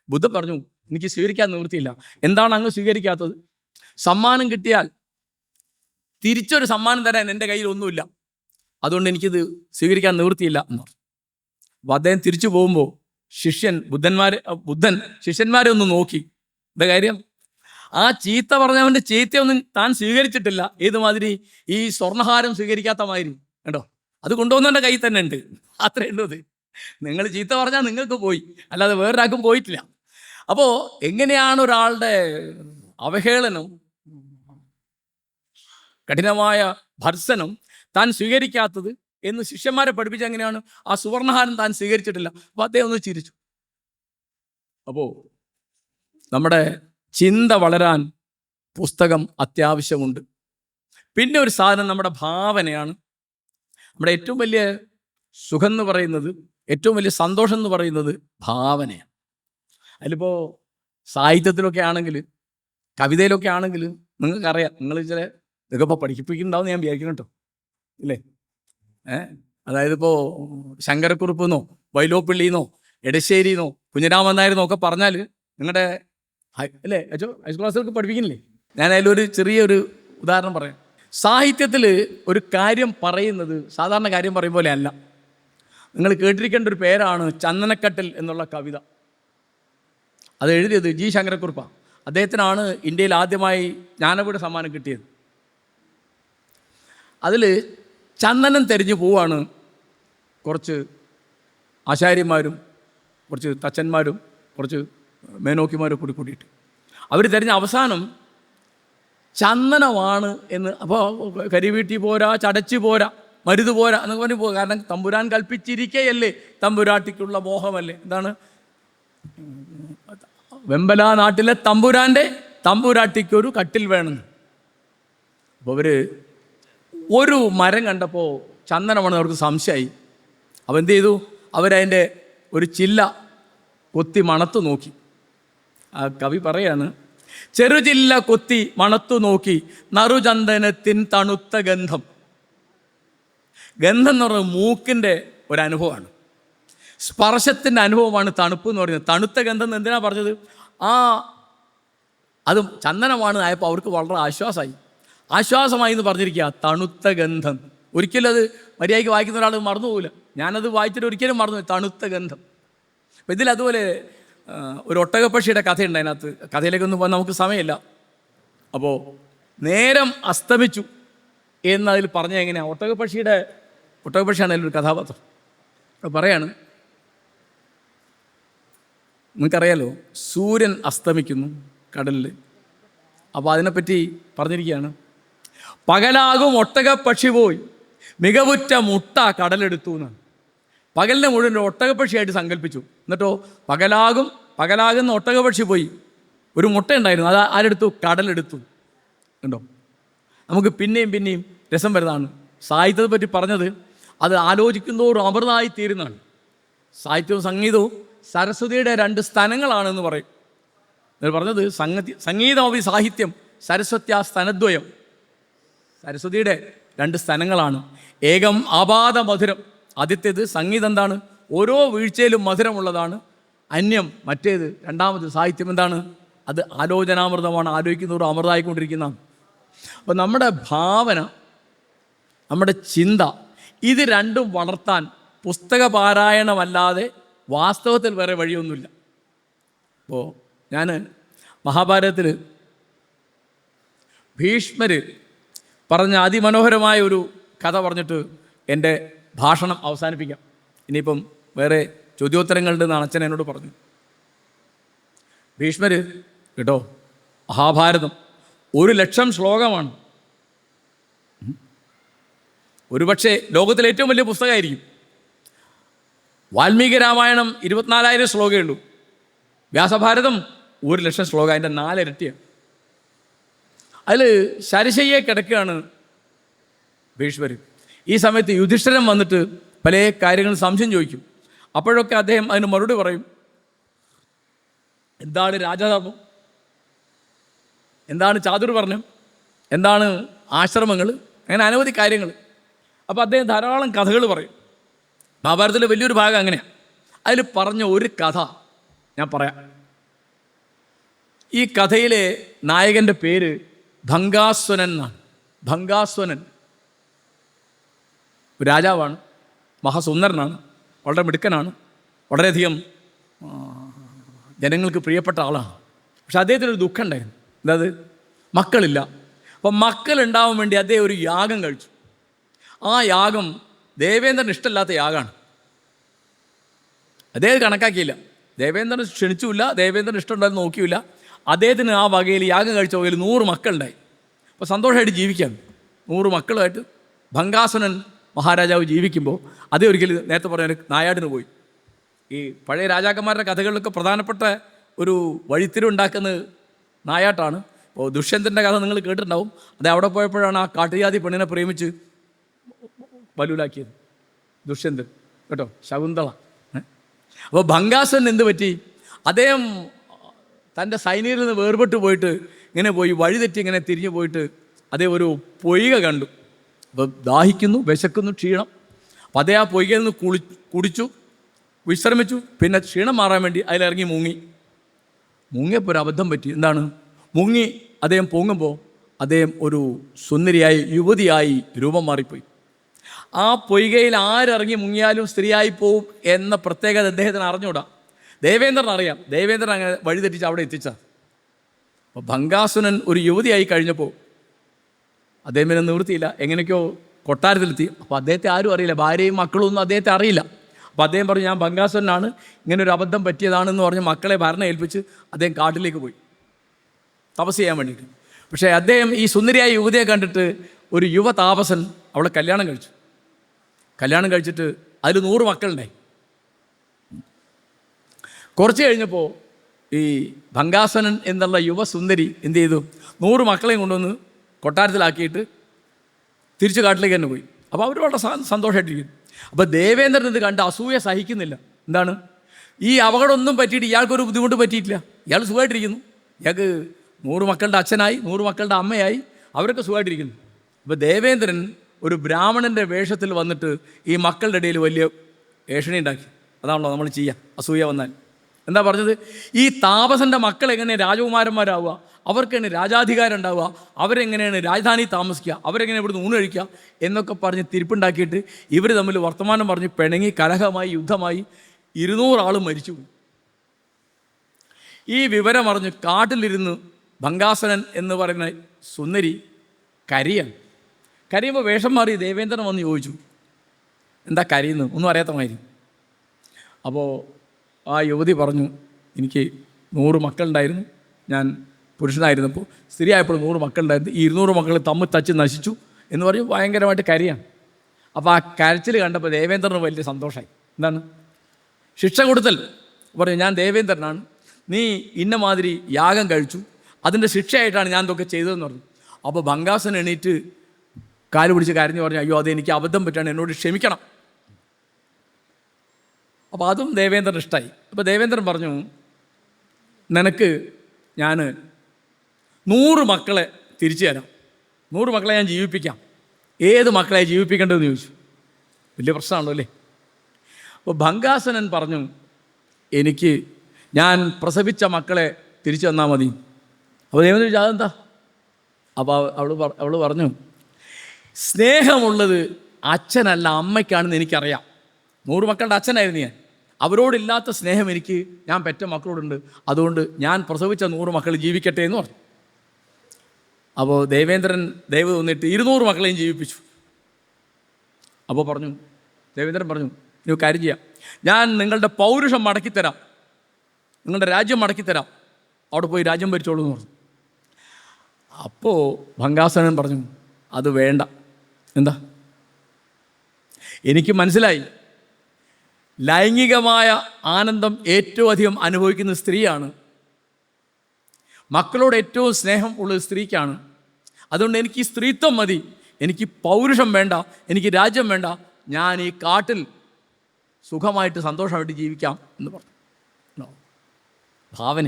ബുദ്ധൻ പറഞ്ഞു, എനിക്ക് സ്വീകരിക്കാൻ നിവൃത്തിയില്ല. എന്താണ് അങ്ങ് സ്വീകരിക്കാത്തത്? സമ്മാനം കിട്ടിയാൽ തിരിച്ചൊരു സമ്മാനം തരാൻ എൻ്റെ കയ്യിൽ ഒന്നുമില്ല, അതുകൊണ്ട് എനിക്കിത് സ്വീകരിക്കാൻ നിവൃത്തിയില്ല എന്ന് പറഞ്ഞു. അപ്പോൾ അദ്ദേഹം തിരിച്ചു പോകുമ്പോൾ ബുദ്ധൻ ശിഷ്യന്മാരെ ഒന്ന് നോക്കി. എന്താ കാര്യം? ആ ചീത്ത പറഞ്ഞവൻ്റെ ചീത്തയൊന്നും താൻ സ്വീകരിച്ചിട്ടില്ല. ഏതുമാതിരി? ഈ സ്വർണ്ണഹാരം സ്വീകരിക്കാത്ത മാതിരി. കേട്ടോ, അത് കൊണ്ടുവന്നവൻ്റെ കയ്യിൽ തന്നെ ഉണ്ട്. അത്രേ ഉള്ളൂ. അത് നിങ്ങൾ ചീത്ത പറഞ്ഞാൽ നിങ്ങൾക്ക് പോയി, അല്ലാതെ വേറൊരാൾക്കും പോയിട്ടില്ല. അപ്പോൾ എങ്ങനെയാണ് ഒരാളുടെ അവഹേളനം, കഠിനമായ ഭർസനം താൻ സ്വീകരിക്കാത്തത് എന്ന് ശിഷ്യന്മാരെ പഠിപ്പിച്ച എങ്ങനെയാണ്? ആ സുവർണഹാരം താൻ സ്വീകരിച്ചിട്ടില്ല. അപ്പോൾ അദ്ദേഹം ഒന്ന് ചിരിച്ചു. അപ്പോൾ നമ്മുടെ ചിന്ത വളരാൻ പുസ്തകം അത്യാവശ്യമുണ്ട്. പിന്നെ ഒരു സാധനം നമ്മുടെ ഭാവനയാണ്. നമ്മുടെ ഏറ്റവും വലിയ സുഖം എന്ന് പറയുന്നത്, ഏറ്റവും വലിയ സന്തോഷം എന്ന് പറയുന്നത് ഭാവനയാണ്. അതിലിപ്പോൾ സാഹിത്യത്തിലൊക്കെ ആണെങ്കിൽ, കവിതയിലൊക്കെ ആണെങ്കിൽ നിങ്ങൾക്കറിയാം, നിങ്ങൾ ചില ഇതൊക്കെ ഇപ്പോൾ പഠിപ്പിക്കുന്നുണ്ടാവും ഞാൻ വിചാരിക്കണം കേട്ടോ, ഇല്ലേ? അതായത് ഇപ്പോൾ ശങ്കരക്കുറുപ്പെന്നോ വൈലോപ്പിള്ളിന്നോ എടശ്ശേരിന്നോ കുഞ്ഞിരാമൻ നായരെന്നോ ഒക്കെ പറഞ്ഞാൽ നിങ്ങളുടെ അല്ലേ ഹൈസ്കൂൾ ക്ലാസ്സുകൾക്ക് പഠിപ്പിക്കുന്നില്ലേ? ഞാൻ അതിലൊരു ചെറിയൊരു ഉദാഹരണം പറയാം. സാഹിത്യത്തിൽ ഒരു കാര്യം പറയുന്നത് സാധാരണ കാര്യം പറയും പോലെ അല്ല. നിങ്ങൾ കേട്ടിരിക്കേണ്ട ഒരു പേരാണ് ചന്ദനക്കട്ടിൽ എന്നുള്ള കവിത. അത് എഴുതിയത് ജി ശങ്കരക്കുറുപ്പാണ്. അദ്ദേഹത്തിനാണ് ഇന്ത്യയിൽ ആദ്യമായി ജ്ഞാനപീഠ സമ്മാനം കിട്ടിയത്. അതിൽ ചന്ദനം തെരഞ്ഞു പോവാണ് കുറച്ച് ആശാര്യന്മാരും കുറച്ച് തച്ചന്മാരും കുറച്ച് മേനോക്കിമാരും കൂടിയിട്ട്. അവർ തിരഞ്ഞ അവസാനം ചന്ദനമാണ് എന്ന്. അപ്പോൾ കരിവീട്ടി പോരാ, ചടച്ചു പോരാ, മരുത് പോരാ എന്നൊക്കെ പറഞ്ഞു പോകും. കാരണം തമ്പുരാൻ കൽപ്പിച്ചിരിക്കുകയല്ലേ, തമ്പുരാട്ടിക്കുള്ള മോഹമല്ലേ. എന്താണ്? വെമ്പല നാട്ടിലെ തമ്പുരാട്ടിക്കൊരു കട്ടിൽ വേണം. അപ്പോൾ അവർ ഒരു മരം കണ്ടപ്പോൾ ചന്ദനമാണെന്ന് അവർക്ക് സംശയമായി. അപ്പോൾ എന്ത് ചെയ്തു? അവരതിൻ്റെ ഒരു ചില്ല കൊത്തി മണത്തു നോക്കി. ആ കവി പറയാണ്, ചെറുചില്ല കൊത്തി മണത്തു നോക്കി നറുചന്ദനത്തിൻ തണുത്ത ഗന്ധം. ഗന്ധം എന്ന് പറയുന്നത് മൂക്കിൻ്റെ ഒരനുഭവമാണ്, സ്പർശത്തിൻ്റെ അനുഭവമാണ് തണുപ്പ് എന്ന് പറയുന്നത്. തണുത്ത ഗന്ധം എന്ന് എന്തിനാണ് പറഞ്ഞത്? അത് ചന്ദനമാണ് ആയപ്പോൾ അവർക്ക് വളരെ ആശ്വാസമായി എന്ന് പറഞ്ഞിരിക്കുക. തണുത്ത ഗന്ധം. ഒരിക്കലും അത് മര്യാദയ്ക്ക് വായിക്കുന്ന ഒരാൾ മറന്നു പോകില്ല. ഞാനത് വായിച്ചിട്ട് ഒരിക്കലും മറന്നു പോയി. തണുത്ത ഗന്ധം. അപ്പം ഇതിൽ അതുപോലെ ഒരു ഒട്ടകപ്പക്ഷിയുടെ കഥയുണ്ട്. അതിനകത്ത് കഥയിലേക്കൊന്നും പോകാൻ നമുക്ക് സമയമില്ല. അപ്പോൾ നേരം അസ്തമിച്ചു എന്നതിൽ പറഞ്ഞാൽ എങ്ങനെയാണ്? ഒട്ടകപ്പക്ഷിയാണ് അതിലൊരു കഥാപാത്രം. അപ്പോൾ പറയാണ്, നിങ്ങൾക്കറിയാലോ സൂര്യൻ അസ്തമിക്കുന്നു കടലിൽ. അപ്പോൾ അതിനെപ്പറ്റി പറഞ്ഞിരിക്കുകയാണ്, പകലാകും ഒട്ടകപ്പക്ഷി പോയി മികവുറ്റ മുട്ട കടലെടുത്തു എന്നാണ്. പകലിനെ മുഴുവൻ ഒട്ടകപ്പക്ഷിയായിട്ട് സങ്കല്പിച്ചു. എന്നിട്ടോ പകലാകുന്ന ഒട്ടകപ്പക്ഷി പോയി ഒരു മുട്ട ഉണ്ടായിരുന്നു, അത് ആരെടുത്തു? കടലെടുത്തു. കണ്ടോ? നമുക്ക് പിന്നെയും രസം വരുന്നതാണ്. സാഹിത്യത്തെ പറ്റി പറഞ്ഞത് അത് ആലോചിക്കുന്നതോറും അമൃതമായി തീരുന്നതാണ്. സാഹിത്യവും സംഗീതവും സരസ്വതിയുടെ രണ്ട് സ്ഥലങ്ങളാണെന്ന് പറയും. എന്ന് പറഞ്ഞത് സംഗീതമി സാഹിത്യം സരസ്വത്യാ സ്തനദ്വയം. സരസ്വതിയുടെ രണ്ട് സ്ഥലങ്ങളാണ്. ഏകം ആപാദ മധുരം. ആദ്യത്തേത് സംഗീതം എന്താണ്? ഓരോ വീഴ്ചയിലും മധുരമുള്ളതാണ്. അന്യം മറ്റേത് രണ്ടാമത് സാഹിത്യം എന്താണ്? അത് ആലോചനാമൃതമാണ്, ആലോചിക്കുന്നതോറും അമൃതമായിക്കൊണ്ടിരിക്കുന്നതാണ്. അപ്പോൾ നമ്മുടെ ഭാവന, നമ്മുടെ ചിന്ത, ഇത് രണ്ടും വളർത്താൻ പുസ്തക പാരായണമല്ലാതെ വാസ്തവത്തിൽ വേറെ വഴിയൊന്നുമില്ല. അപ്പോൾ ഞാൻ മഹാഭാരതത്തിൽ ഭീഷ്മർ പറഞ്ഞ അതിമനോഹരമായ ഒരു കഥ പറഞ്ഞിട്ട് എൻ്റെ ഭാഷണം അവസാനിപ്പിക്കാം. ഇനിയിപ്പം വേറെ ചോദ്യോത്തരങ്ങളുണ്ടെന്നാണ് അച്ഛൻ എന്നോട് പറഞ്ഞു. ഭീഷ്മർ കേട്ടോ, മഹാഭാരതം 1,00,000 ശ്ലോകമാണ്. ഒരുപക്ഷെ ലോകത്തിലെ ഏറ്റവും വലിയ പുസ്തകമായിരിക്കും. വാൽമീകി രാമായണം 24,000 ശ്ലോകമേ ഉള്ളൂ. വ്യാസഭാരതം 1,00,000 ശ്ലോകം, അതിൻ്റെ 4 ഇരട്ടിയാണ്. അതിൽ ശരശയ്യെ കിടക്കുകയാണ് ഭീഷ്മർ. ഈ സമയത്ത് യുധിഷ്ഠിരൻ വന്നിട്ട് പല കാര്യങ്ങളും സംശയം ചോദിക്കും. അപ്പോഴൊക്കെ അദ്ദേഹം അതിന് മറുപടി പറയും. എന്താണ് രാജധർമ്മം, എന്താണ് ചാതുർവർണ്ണം, എന്താണ് ആശ്രമങ്ങൾ, അങ്ങനെ അനവധി കാര്യങ്ങൾ. അപ്പോൾ അദ്ദേഹം ധാരാളം കഥകൾ പറയും. മഹാഭാരതത്തിലെ വലിയൊരു ഭാഗം അങ്ങനെയാണ്. അതിൽ പറഞ്ഞ ഒരു കഥ ഞാൻ പറയാം. ഈ കഥയിലെ നായകൻ്റെ പേര് ഭംഗാസ്വനൻ എന്നാണ്. ഭംഗാസ്വനൻ ഒരു രാജാവാണ്, മഹാസുന്ദരനാണ്, വളരെ മിടുക്കനാണ്, വളരെയധികം ജനങ്ങൾക്ക് പ്രിയപ്പെട്ട ആളാണ്. പക്ഷെ അദ്ദേഹത്തിനൊരു ദുഃഖം ഉണ്ടായിരുന്നു. എന്താത്? മക്കളില്ല. അപ്പം മക്കളുണ്ടാവാൻ വേണ്ടി അദ്ദേഹം ഒരു യാഗം കഴിച്ചു. ആ യാഗം ദേവേന്ദ്രന് ഇഷ്ടമില്ലാത്ത യാഗമാണ്. അദ്ദേഹം കണക്കാക്കിയില്ല, ദേവേന്ദ്രൻ ക്ഷണിച്ചില്ല, ദേവേന്ദ്രൻ ഇഷ്ടമുണ്ടായിരുന്നു നോക്കിയില്ല. അദ്ദേഹത്തിന് ആ വകയിൽ യാഗം കഴിച്ച വകയിൽ 100 മക്കളുണ്ടായി. അപ്പോൾ സന്തോഷമായിട്ട് ജീവിക്കാൻ 100 മക്കളുമായിട്ട് ഭംഗാസുരൻ മഹാരാജാവ് ജീവിക്കുമ്പോൾ അതേ ഒരിക്കലും നേരത്തെ പറഞ്ഞ നായാടിന് പോയി. ഈ പഴയ രാജാക്കന്മാരുടെ കഥകളിലൊക്കെ പ്രധാനപ്പെട്ട ഒരു വഴിത്തിരിവുണ്ടാക്കുന്നത് നായാട്ടാണ്. ഇപ്പോൾ ദുഷ്യന്തൻ്റെ കഥ നിങ്ങൾ കേട്ടിട്ടുണ്ടാവും. അത് അവിടെ പോയപ്പോഴാണ് ആ കാട്ടുജാതി പെണ്ണിനെ പ്രേമിച്ച് ബലൂലാക്കിയത് ദുഷ്യന്തൻ, കേട്ടോ, ശകുന്തള. അപ്പോൾ ഭംഗാസുരൻ എന്ത് പറ്റി? അദ്ദേഹം തൻ്റെ സൈന്യത്തിൽ നിന്ന് വേർപെട്ട് പോയിട്ട് ഇങ്ങനെ പോയി വഴിതെറ്റി ഇങ്ങനെ തിരിഞ്ഞു പോയിട്ട് അദ്ദേഹം ഒരു പൊയ്ക കണ്ടു. അപ്പോൾ ദാഹിക്കുന്നു, വിശക്കുന്നു, ക്ഷീണം. അപ്പോൾ അദ്ദേഹം ആ പൊയ്കയിൽ നിന്ന് കുടിച്ചു, വിശ്രമിച്ചു. പിന്നെ ക്ഷീണം മാറാൻ വേണ്ടി അതിലിറങ്ങി മുങ്ങിയപ്പോൾ ഒരു അബദ്ധം പറ്റി. എന്താണ്? മുങ്ങി അദ്ദേഹം പൊങ്ങുമ്പോൾ അദ്ദേഹം ഒരു സുന്ദരിയായി യുവതിയായി രൂപം മാറിപ്പോയി. ആ പൊയ്കയിൽ ആരിറങ്ങി മുങ്ങിയാലും സ്ത്രീയായി പോവും എന്ന പ്രത്യേകത അദ്ദേഹത്തിന് അറിഞ്ഞൂടാ. ദേവേന്ദ്രൻ അറിയാം. ദേവേന്ദ്രൻ അങ്ങനെ വഴിതെറ്റിച്ച് അവിടെ എത്തിച്ച. അപ്പോൾ ഭംഗാസുരൻ ഒരു യുവതിയായി കഴിഞ്ഞപ്പോൾ അദ്ദേഹം പിന്നെ നിവൃത്തിയില്ല, എങ്ങനെയൊക്കെയോ കൊട്ടാരത്തിലെത്തി. അപ്പോൾ അദ്ദേഹത്തെ ആരും അറിയില്ല, ഭാര്യയും മക്കളും ഒന്നും അദ്ദേഹത്തെ അറിയില്ല. അപ്പോൾ അദ്ദേഹം പറഞ്ഞു, ഞാൻ ഭംഗാസുരനാണ്, ഇങ്ങനെ ഒരു അബദ്ധം പറ്റിയതാണെന്ന് പറഞ്ഞ് മക്കളെ ഭരണം ഏൽപ്പിച്ച് അദ്ദേഹം കാട്ടിലേക്ക് പോയി തപസ് ചെയ്യാൻ വേണ്ടിയിട്ട്. പക്ഷേ അദ്ദേഹം ഈ സുന്ദരിയായ യുവതിയെ കണ്ടിട്ട് ഒരു യുവ താപസൻ അവളെ കല്യാണം കഴിച്ചിട്ട് അതിൽ 100 മക്കളുണ്ടായി. കുറച്ച് കഴിഞ്ഞപ്പോൾ ഈ ഭംഗാസുരൻ എന്നുള്ള യുവസുന്ദരി എന്ത് ചെയ്തു? 100 മക്കളെയും കൊണ്ടുവന്ന് കൊട്ടാരത്തിലാക്കിയിട്ട് തിരിച്ച് കാട്ടിലേക്ക് തന്നെ പോയി. അപ്പോൾ അവർ വളരെ സന്തോഷമായിട്ടിരിക്കുന്നു. അപ്പോൾ ദേവേന്ദ്രൻ ഇത് കണ്ട് അസൂയ സഹിക്കുന്നില്ല. എന്താണ്? ഈ അപകടമൊന്നും പറ്റിയിട്ട് ഇയാൾക്കൊരു ബുദ്ധിമുട്ട് പറ്റിയിട്ടില്ല, ഇയാൾ സുഖമായിട്ടിരിക്കുന്നു. ഇയാൾക്ക് 100 മക്കളുടെ അച്ഛനായി, 100 മക്കളുടെ അമ്മയായി, അവരൊക്കെ സുഖമായിട്ടിരിക്കുന്നു. അപ്പോൾ ദേവേന്ദ്രൻ ഒരു ബ്രാഹ്മണൻ്റെ വേഷത്തിൽ വന്നിട്ട് ഈ മക്കളുടെ ഇടയിൽ വലിയ ഏഷണി ഉണ്ടാക്കി. അതാണല്ലോ നമ്മൾ ചെയ്യുക അസൂയ വന്നാൽ. എന്താ പറഞ്ഞത്? ഈ താപസൻ്റെ മക്കൾ എങ്ങനെയാണ് രാജകുമാരന്മാരാവുക, അവർക്കെങ്ങനെ രാജാധികാരം ഉണ്ടാവുക, അവരെങ്ങനെയാണ് രാജധാനി താമസിക്കുക, അവരെങ്ങനെ ഇവിടുന്ന് ഊണ് കഴിക്കുക എന്നൊക്കെ പറഞ്ഞ് തിരിപ്പുണ്ടാക്കിയിട്ട് ഇവർ തമ്മിൽ വർത്തമാനം പറഞ്ഞ് പിണങ്ങി കലഹമായി യുദ്ധമായി 200 ആൾ മരിച്ചു. ഈ വിവരം അറിഞ്ഞ് കാട്ടിലിരുന്ന് ഭംഗാസുരൻ എന്ന് പറയുന്ന സുന്ദരി കരയുമ്പോൾ വേഷം മാറി ദേവേന്ദ്രൻ വന്ന് ചോദിച്ചു, എന്താ കരയുന്നു? ഒന്നും അറിയാത്ത മാതിരി. അപ്പോൾ ആ യുവതി പറഞ്ഞു, എനിക്ക് 100 മക്കളുണ്ടായിരുന്നു, ഞാൻ പുരുഷനായിരുന്നപ്പോൾ, സ്ത്രീ ആയപ്പോൾ 100 മക്കളുണ്ടായിരുന്നു, ഈ 200 മക്കൾ തമ്മിൽ തച്ച് നശിച്ചു എന്ന് പറഞ്ഞ് ഭയങ്കരമായിട്ട് കരയാണ്. അപ്പോൾ ആ കരച്ചിൽ കണ്ടപ്പോൾ ദേവേന്ദ്രന് വലിയ സന്തോഷമായി. എന്താണ്? ശിക്ഷ കൊടുത്തൽ. പറഞ്ഞു, ഞാൻ ദേവേന്ദ്രനാണ്, നീ ഇന്ന മാതിരി യാഗം കഴിച്ചു, അതിൻ്റെ ശിക്ഷയായിട്ടാണ് ഞാൻ ഇതൊക്കെ ചെയ്തതെന്ന് പറഞ്ഞു. അപ്പോൾ ഭംഗാസുരൻ എണീറ്റ് കാല് പിടിച്ച് കരഞ്ഞു പറഞ്ഞു, അയ്യോ അതെനിക്ക് അബദ്ധം പറ്റാണ്, എന്നോട് ക്ഷമിക്കണം. അപ്പോൾ അതും ദേവേന്ദ്രൻ ഇഷ്ടമായി. അപ്പോൾ ദേവേന്ദ്രൻ പറഞ്ഞു, നിനക്ക് ഞാൻ 100 മക്കളെ തിരിച്ചു തരാം, 100 മക്കളെ ഞാൻ ജീവിപ്പിക്കാം. ഏത് മക്കളെ ജീവിപ്പിക്കേണ്ടതെന്ന് ചോദിച്ചു. വലിയ പ്രശ്നമാണല്ലോ അല്ലേ? അപ്പോൾ ഭംഗാസുരൻ പറഞ്ഞു, എനിക്ക് ഞാൻ പ്രസവിച്ച മക്കളെ തിരിച്ചു തന്നാൽ മതി. അപ്പോൾ ദേവേന്ദ്രൻ ചോദിച്ചു, അതെന്താ? അപ്പോൾ അവൾ പറഞ്ഞു, സ്നേഹമുള്ളത് അച്ഛനല്ല അമ്മയ്ക്കാണെന്ന് എനിക്കറിയാം. 100 മക്കളുടെ അച്ഛനായിരുന്നു ഞാൻ, അവരോടില്ലാത്ത സ്നേഹം ഞാൻ പെറ്റ മക്കളോടുണ്ട്, അതുകൊണ്ട് ഞാൻ പ്രസവിച്ച 100 മക്കൾ ജീവിക്കട്ടെ എന്ന് പറഞ്ഞു. അപ്പോൾ ദേവേന്ദ്രൻ ദൈവം തോന്നിയിട്ട് 200 മക്കളെയും ജീവിപ്പിച്ചു. അപ്പോൾ ദേവേന്ദ്രൻ പറഞ്ഞു, നീ കാര്യം ചെയ്യാം, ഞാൻ നിങ്ങളുടെ പൗരുഷം മടക്കിത്തരാം, നിങ്ങളുടെ രാജ്യം മടക്കിത്തരാം, അവിടെ പോയി രാജ്യം ഭരിച്ചോളൂ എന്ന് പറഞ്ഞു. അപ്പോൾ ഭംഗാസുരൻ പറഞ്ഞു, അത് വേണ്ട. എന്താ? എനിക്ക് മനസ്സിലായി, ലൈംഗികമായ ആനന്ദം ഏറ്റവും അധികം അനുഭവിക്കുന്ന സ്ത്രീയാണ്. മക്കളോട് ഏറ്റവും സ്നേഹം ഉള്ളത് സ്ത്രീക്കാണ്. അതുകൊണ്ട് എനിക്ക് ഈ സ്ത്രീത്വം മതി, എനിക്ക് പൗരുഷം വേണ്ട, എനിക്ക് രാജ്യം വേണ്ട, ഞാൻ ഈ കാട്ടിൽ സുഖമായിട്ട് സന്തോഷമായിട്ട് ജീവിക്കാം എന്ന് പറഞ്ഞു. ഭാവന.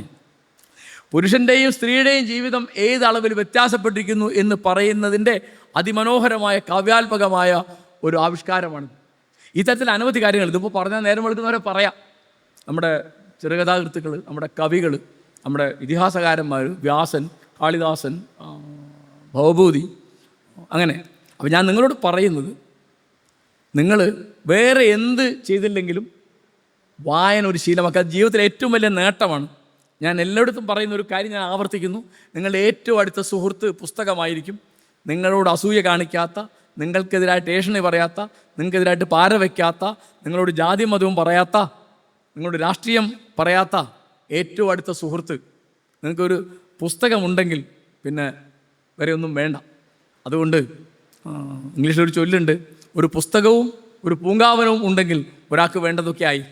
പുരുഷൻ്റെയും സ്ത്രീയുടെയും ജീവിതം ഏത് അളവിൽ വ്യത്യാസപ്പെട്ടിരിക്കുന്നു എന്ന് പറയുന്നതിൻ്റെ അതിമനോഹരമായ കാവ്യാത്മകമായ ഒരു ആവിഷ്കാരമാണ്. ഇത്തരത്തിൽ അനവധി കാര്യങ്ങൾ ഇതിപ്പോൾ പറഞ്ഞാൽ നേരം വെളുക്കുന്നവരെ പറയാം. നമ്മുടെ ചെറുകഥാകൃത്തുക്കൾ, നമ്മുടെ കവികൾ, നമ്മുടെ ഇതിഹാസകാരന്മാർ, വ്യാസൻ, കാളിദാസൻ, ഭവഭൂതി, അങ്ങനെ. അപ്പോൾ ഞാൻ നിങ്ങളോട് പറയുന്നത്, നിങ്ങൾ വേറെ എന്ത് ചെയ്തില്ലെങ്കിലും വായന ഒരു ശീലമാക്കുക. ജീവിതത്തിലെ ഏറ്റവും വലിയ നേട്ടമാണ്. ഞാൻ എല്ലായിടത്തും പറയുന്ന ഒരു കാര്യം ഞാൻ ആവർത്തിക്കുന്നു. നിങ്ങളുടെ ഏറ്റവും അടുത്ത സുഹൃത്ത് പുസ്തകമായിരിക്കും. നിങ്ങളോട് അസൂയ കാണിക്കാത്ത, നിങ്ങൾക്കെതിരായിട്ട് ഏഷണി പറയാത്ത, നിങ്ങൾക്കെതിരായിട്ട് പാര വയ്ക്കാത്ത, നിങ്ങളോട് ജാതി മതവും പറയാത്ത, നിങ്ങളോട് രാഷ്ട്രീയം പറയാത്ത ഏറ്റവും അടുത്ത സുഹൃത്ത്. നിങ്ങൾക്കൊരു പുസ്തകമുണ്ടെങ്കിൽ പിന്നെ വേറെ ഒന്നും വേണ്ട. അതുകൊണ്ട് ഇംഗ്ലീഷിലൊരു ചൊല്ലുണ്ട്, ഒരു പുസ്തകവും ഒരു പൂങ്കാവനവും ഉണ്ടെങ്കിൽ ഒരാൾക്ക് വേണ്ടതൊക്കെ ആയി.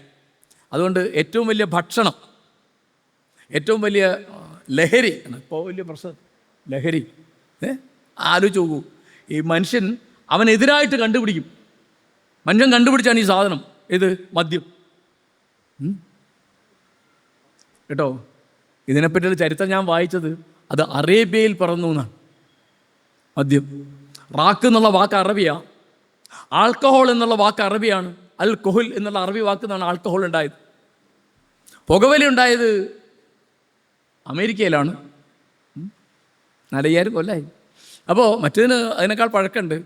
അതുകൊണ്ട് ഏറ്റവും വലിയ ഭക്ഷണം, ഏറ്റവും വലിയ ലഹരി, ഇപ്പോൾ വലിയ പ്രശ്നം ലഹരി. ആലോചിച്ച് നോക്കൂ, ഈ മനുഷ്യൻ അവനെതിരായിട്ട് കണ്ടുപിടിക്കും. മനുഷ്യൻ കണ്ടുപിടിച്ചാണ് ഈ സാധനം, ഇത് മദ്യം. കേട്ടോ, ഇതിനെപ്പറ്റിയുള്ള ചരിത്രം ഞാൻ വായിച്ചത്, അത് അറേബ്യയിൽ പിറന്നു എന്നാണ്. മദ്യം, റാക്ക് എന്നുള്ള വാക്ക് അറബിയാണ്, ആൽക്കഹോൾ എന്നുള്ള വാക്ക് അറബിയാണ്. അൽ കൊഹുൽ എന്നുള്ള അറബി വാക്ക് നിന്നാണ് ആൽക്കഹോൾ ഉണ്ടായത്. പുകവലി ഉണ്ടായത് അമേരിക്കയിലാണ്, 4000 കൊല്ലമായി. അപ്പോൾ മറ്റേതിന് അതിനേക്കാൾ പഴക്കമുണ്ട്.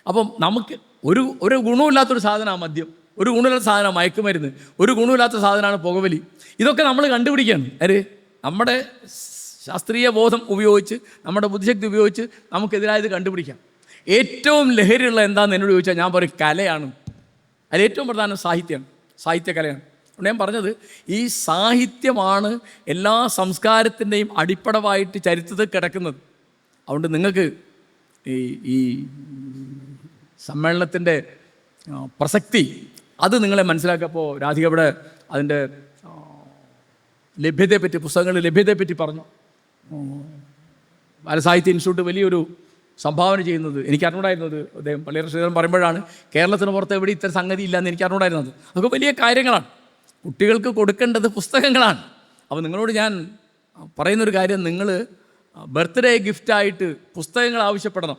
അപ്പം നമുക്ക് ഒരു ഗുണമില്ലാത്തൊരു സാധനമാണ് മദ്യം, ഒരു ഗുണമില്ലാത്ത സാധനമാണ് മയക്കുമരുന്ന്, ഒരു ഗുണമില്ലാത്ത സാധനമാണ് പുകവലി. ഇതൊക്കെ നമ്മൾ കണ്ടുപിടിക്കുകയാണ്. നമ്മുടെ ശാസ്ത്രീയ ബോധം ഉപയോഗിച്ച്, നമ്മുടെ ബുദ്ധിശക്തി ഉപയോഗിച്ച് നമുക്കെതിരായത് കണ്ടുപിടിക്കാം. ഏറ്റവും ലഹരിയുള്ള എന്താണെന്ന് എന്നോട് ചോദിച്ചാൽ ഞാൻ പറയും കലയാണ്. അതിലേറ്റവും പ്രധാനം സാഹിത്യമാണ്, സാഹിത്യകലയാണ്. അതുകൊണ്ട് ഞാൻ പറഞ്ഞത്, ഈ സാഹിത്യമാണ് എല്ലാ സംസ്കാരത്തിൻ്റെയും അടിപ്പടവായിട്ട് ചരിത്രത്തിൽ കിടക്കുന്നത്. അതുകൊണ്ട് നിങ്ങൾക്ക് ഈ സമ്മേളനത്തിൻ്റെ പ്രസക്തി അത് നിങ്ങളെ മനസ്സിലാക്കിയപ്പോൾ രാധിക ഇവിടെ അതിൻ്റെ ലഭ്യതയെപ്പറ്റി, പുസ്തകങ്ങളുടെ ലഭ്യതയെപ്പറ്റി പറഞ്ഞു. ബാലസാഹിത്യ ഇൻസ്റ്റിറ്റ്യൂട്ട് വലിയൊരു സംഭാവന ചെയ്യുന്നത് എനിക്ക് അറിഞ്ഞുണ്ടായിരുന്നത്. അദ്ദേഹം പള്ളിയറ ശ്രീധരൻ പറയുമ്പോഴാണ് കേരളത്തിന് പുറത്ത് എവിടെ ഇത്തരം സംഗതി ഇല്ലയെന്ന് എനിക്ക് അറിഞ്ഞുണ്ടായിരുന്നത്. അതൊക്കെ വലിയ കാര്യങ്ങളാണ്. കുട്ടികൾക്ക് കൊടുക്കേണ്ടത് പുസ്തകങ്ങളാണ്. അപ്പോൾ നിങ്ങളോട് ഞാൻ പറയുന്നൊരു കാര്യം, നിങ്ങൾ ബർത്ത്ഡേ ഗിഫ്റ്റായിട്ട് പുസ്തകങ്ങൾ ആവശ്യപ്പെടണം.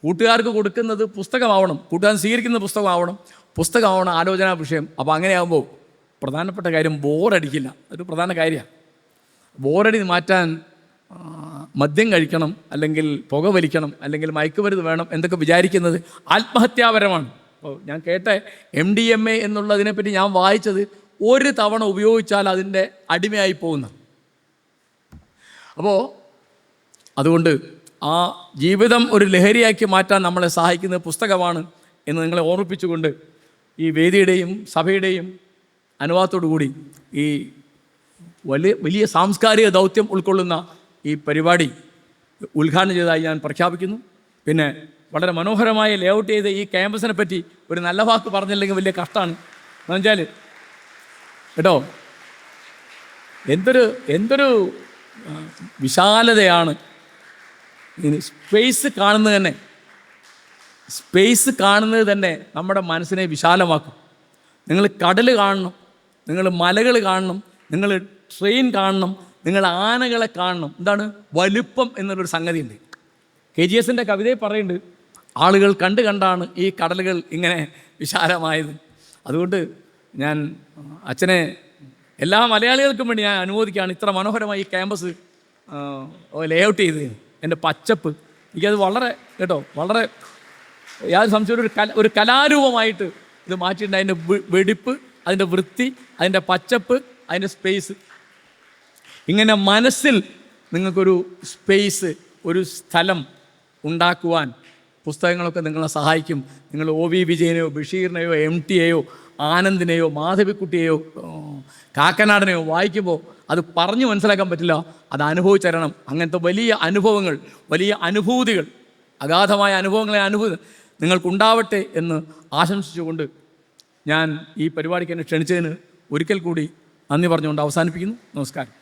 കൂട്ടുകാർക്ക് കൊടുക്കുന്നത് പുസ്തകമാവണം, കൂട്ടുകാരൻ സ്വീകരിക്കുന്ന പുസ്തകമാവണം, പുസ്തകമാവണം ആലോചനാ വിഷയം. അപ്പോൾ അങ്ങനെയാകുമ്പോൾ പ്രധാനപ്പെട്ട കാര്യം ബോറടിക്കില്ല. ഒരു പ്രധാന കാര്യമാണ്. ബോറടി മാറ്റാൻ മദ്യം കഴിക്കണം, അല്ലെങ്കിൽ പുക വലിക്കണം, അല്ലെങ്കിൽ മയക്കുമരുന്ന് വേണം എന്തൊക്കെ വിചാരിക്കുന്നത് ആത്മഹത്യാപരമാണ്. അപ്പോൾ ഞാൻ കേട്ട MDMA എന്നുള്ളതിനെപ്പറ്റി ഞാൻ വായിച്ചത്, ഒരു തവണ ഉപയോഗിച്ചാൽ അതിൻ്റെ അടിമയായി പോകുന്ന. അപ്പോൾ അതുകൊണ്ട് ആ ജീവിതം ഒരു ലഹരിയാക്കി മാറ്റാൻ നമ്മളെ സഹായിക്കുന്ന പുസ്തകമാണ് എന്ന് നിങ്ങളെ ഓർമ്മിപ്പിച്ചുകൊണ്ട്, ഈ വേദിയുടെയും സഭയുടെയും അനുവാദത്തോടു കൂടി ഈ വലിയ സാംസ്കാരിക ദൗത്യം ഉൾക്കൊള്ളുന്ന ഈ പരിപാടി ഉദ്ഘാടനം ചെയ്തതായി ഞാൻ പ്രഖ്യാപിക്കുന്നു. പിന്നെ വളരെ മനോഹരമായി ലേഔട്ട് ചെയ്ത ഈ ക്യാമ്പസിനെ പറ്റി ഒരു നല്ല വാക്ക് പറഞ്ഞില്ലെങ്കിൽ വലിയ കഷ്ടമാണ്. എന്ന് വെച്ചാൽ കേട്ടോ, എന്തൊരു വിശാലതയാണ്. സ്പേസ് കാണുന്നത് തന്നെ നമ്മുടെ മനസ്സിനെ വിശാലമാക്കും. നിങ്ങൾ കടൽ കാണണം, നിങ്ങൾ മലകൾ കാണണം, നിങ്ങൾ ട്രെയിൻ കാണണം, നിങ്ങൾ ആനകളെ കാണണം. എന്താണ് വലുപ്പം എന്നുള്ളൊരു സംഗതിയുണ്ട്. KGS കവിതയിൽ പറയുന്നുണ്ട്, ആളുകൾ കണ്ടാണ് ഈ കടലുകൾ ഇങ്ങനെ വിശാലമായത്. അതുകൊണ്ട് ഞാൻ അച്ഛനെ എല്ലാ മലയാളികൾക്കും വേണ്ടി ഞാൻ അനുമോദിക്കുകയാണ്. ഇത്ര മനോഹരമായി ഈ ക്യാമ്പസ് ലേഔട്ട് ചെയ്ത്, എൻ്റെ പച്ചപ്പ് എനിക്കത് വളരെ വളരെ യാതൊരു സംശയം ഒരു കലാരൂപമായിട്ട് ഇത് മാറ്റിയിട്ടുണ്ട്. അതിൻ്റെ വെടിപ്പ്, അതിൻ്റെ വൃത്തി, അതിൻ്റെ പച്ചപ്പ്, അതിൻ്റെ സ്പേസ്. ഇങ്ങനെ മനസ്സിൽ നിങ്ങൾക്കൊരു സ്പേസ്, ഒരു സ്ഥലം ഉണ്ടാക്കുവാൻ പുസ്തകങ്ങളൊക്കെ നിങ്ങളെ സഹായിക്കും. നിങ്ങൾ OV വിജയനെയോ ബഷീറിനെയോ MTയെയോ ആനന്ദിനെയോ മാധവിക്കുട്ടിയെയോ കാക്കനാടനെയോ വായിക്കുമ്പോൾ അത് പറഞ്ഞു മനസ്സിലാക്കാൻ പറ്റില്ല, അത് അനുഭവിച്ചറിയണം. അങ്ങനത്തെ വലിയ അനുഭവങ്ങൾ, വലിയ അനുഭൂതികൾ, അഗാധമായ അനുഭവങ്ങളെ നിങ്ങൾക്കുണ്ടാവട്ടെ എന്ന് ആശംസിച്ചുകൊണ്ട് ഞാൻ ഈ പരിപാടിക്ക് എന്നെ ക്ഷണിച്ചതിന് ഒരിക്കൽ കൂടി നന്ദി പറഞ്ഞുകൊണ്ട് അവസാനിപ്പിക്കുന്നു. നമസ്കാരം.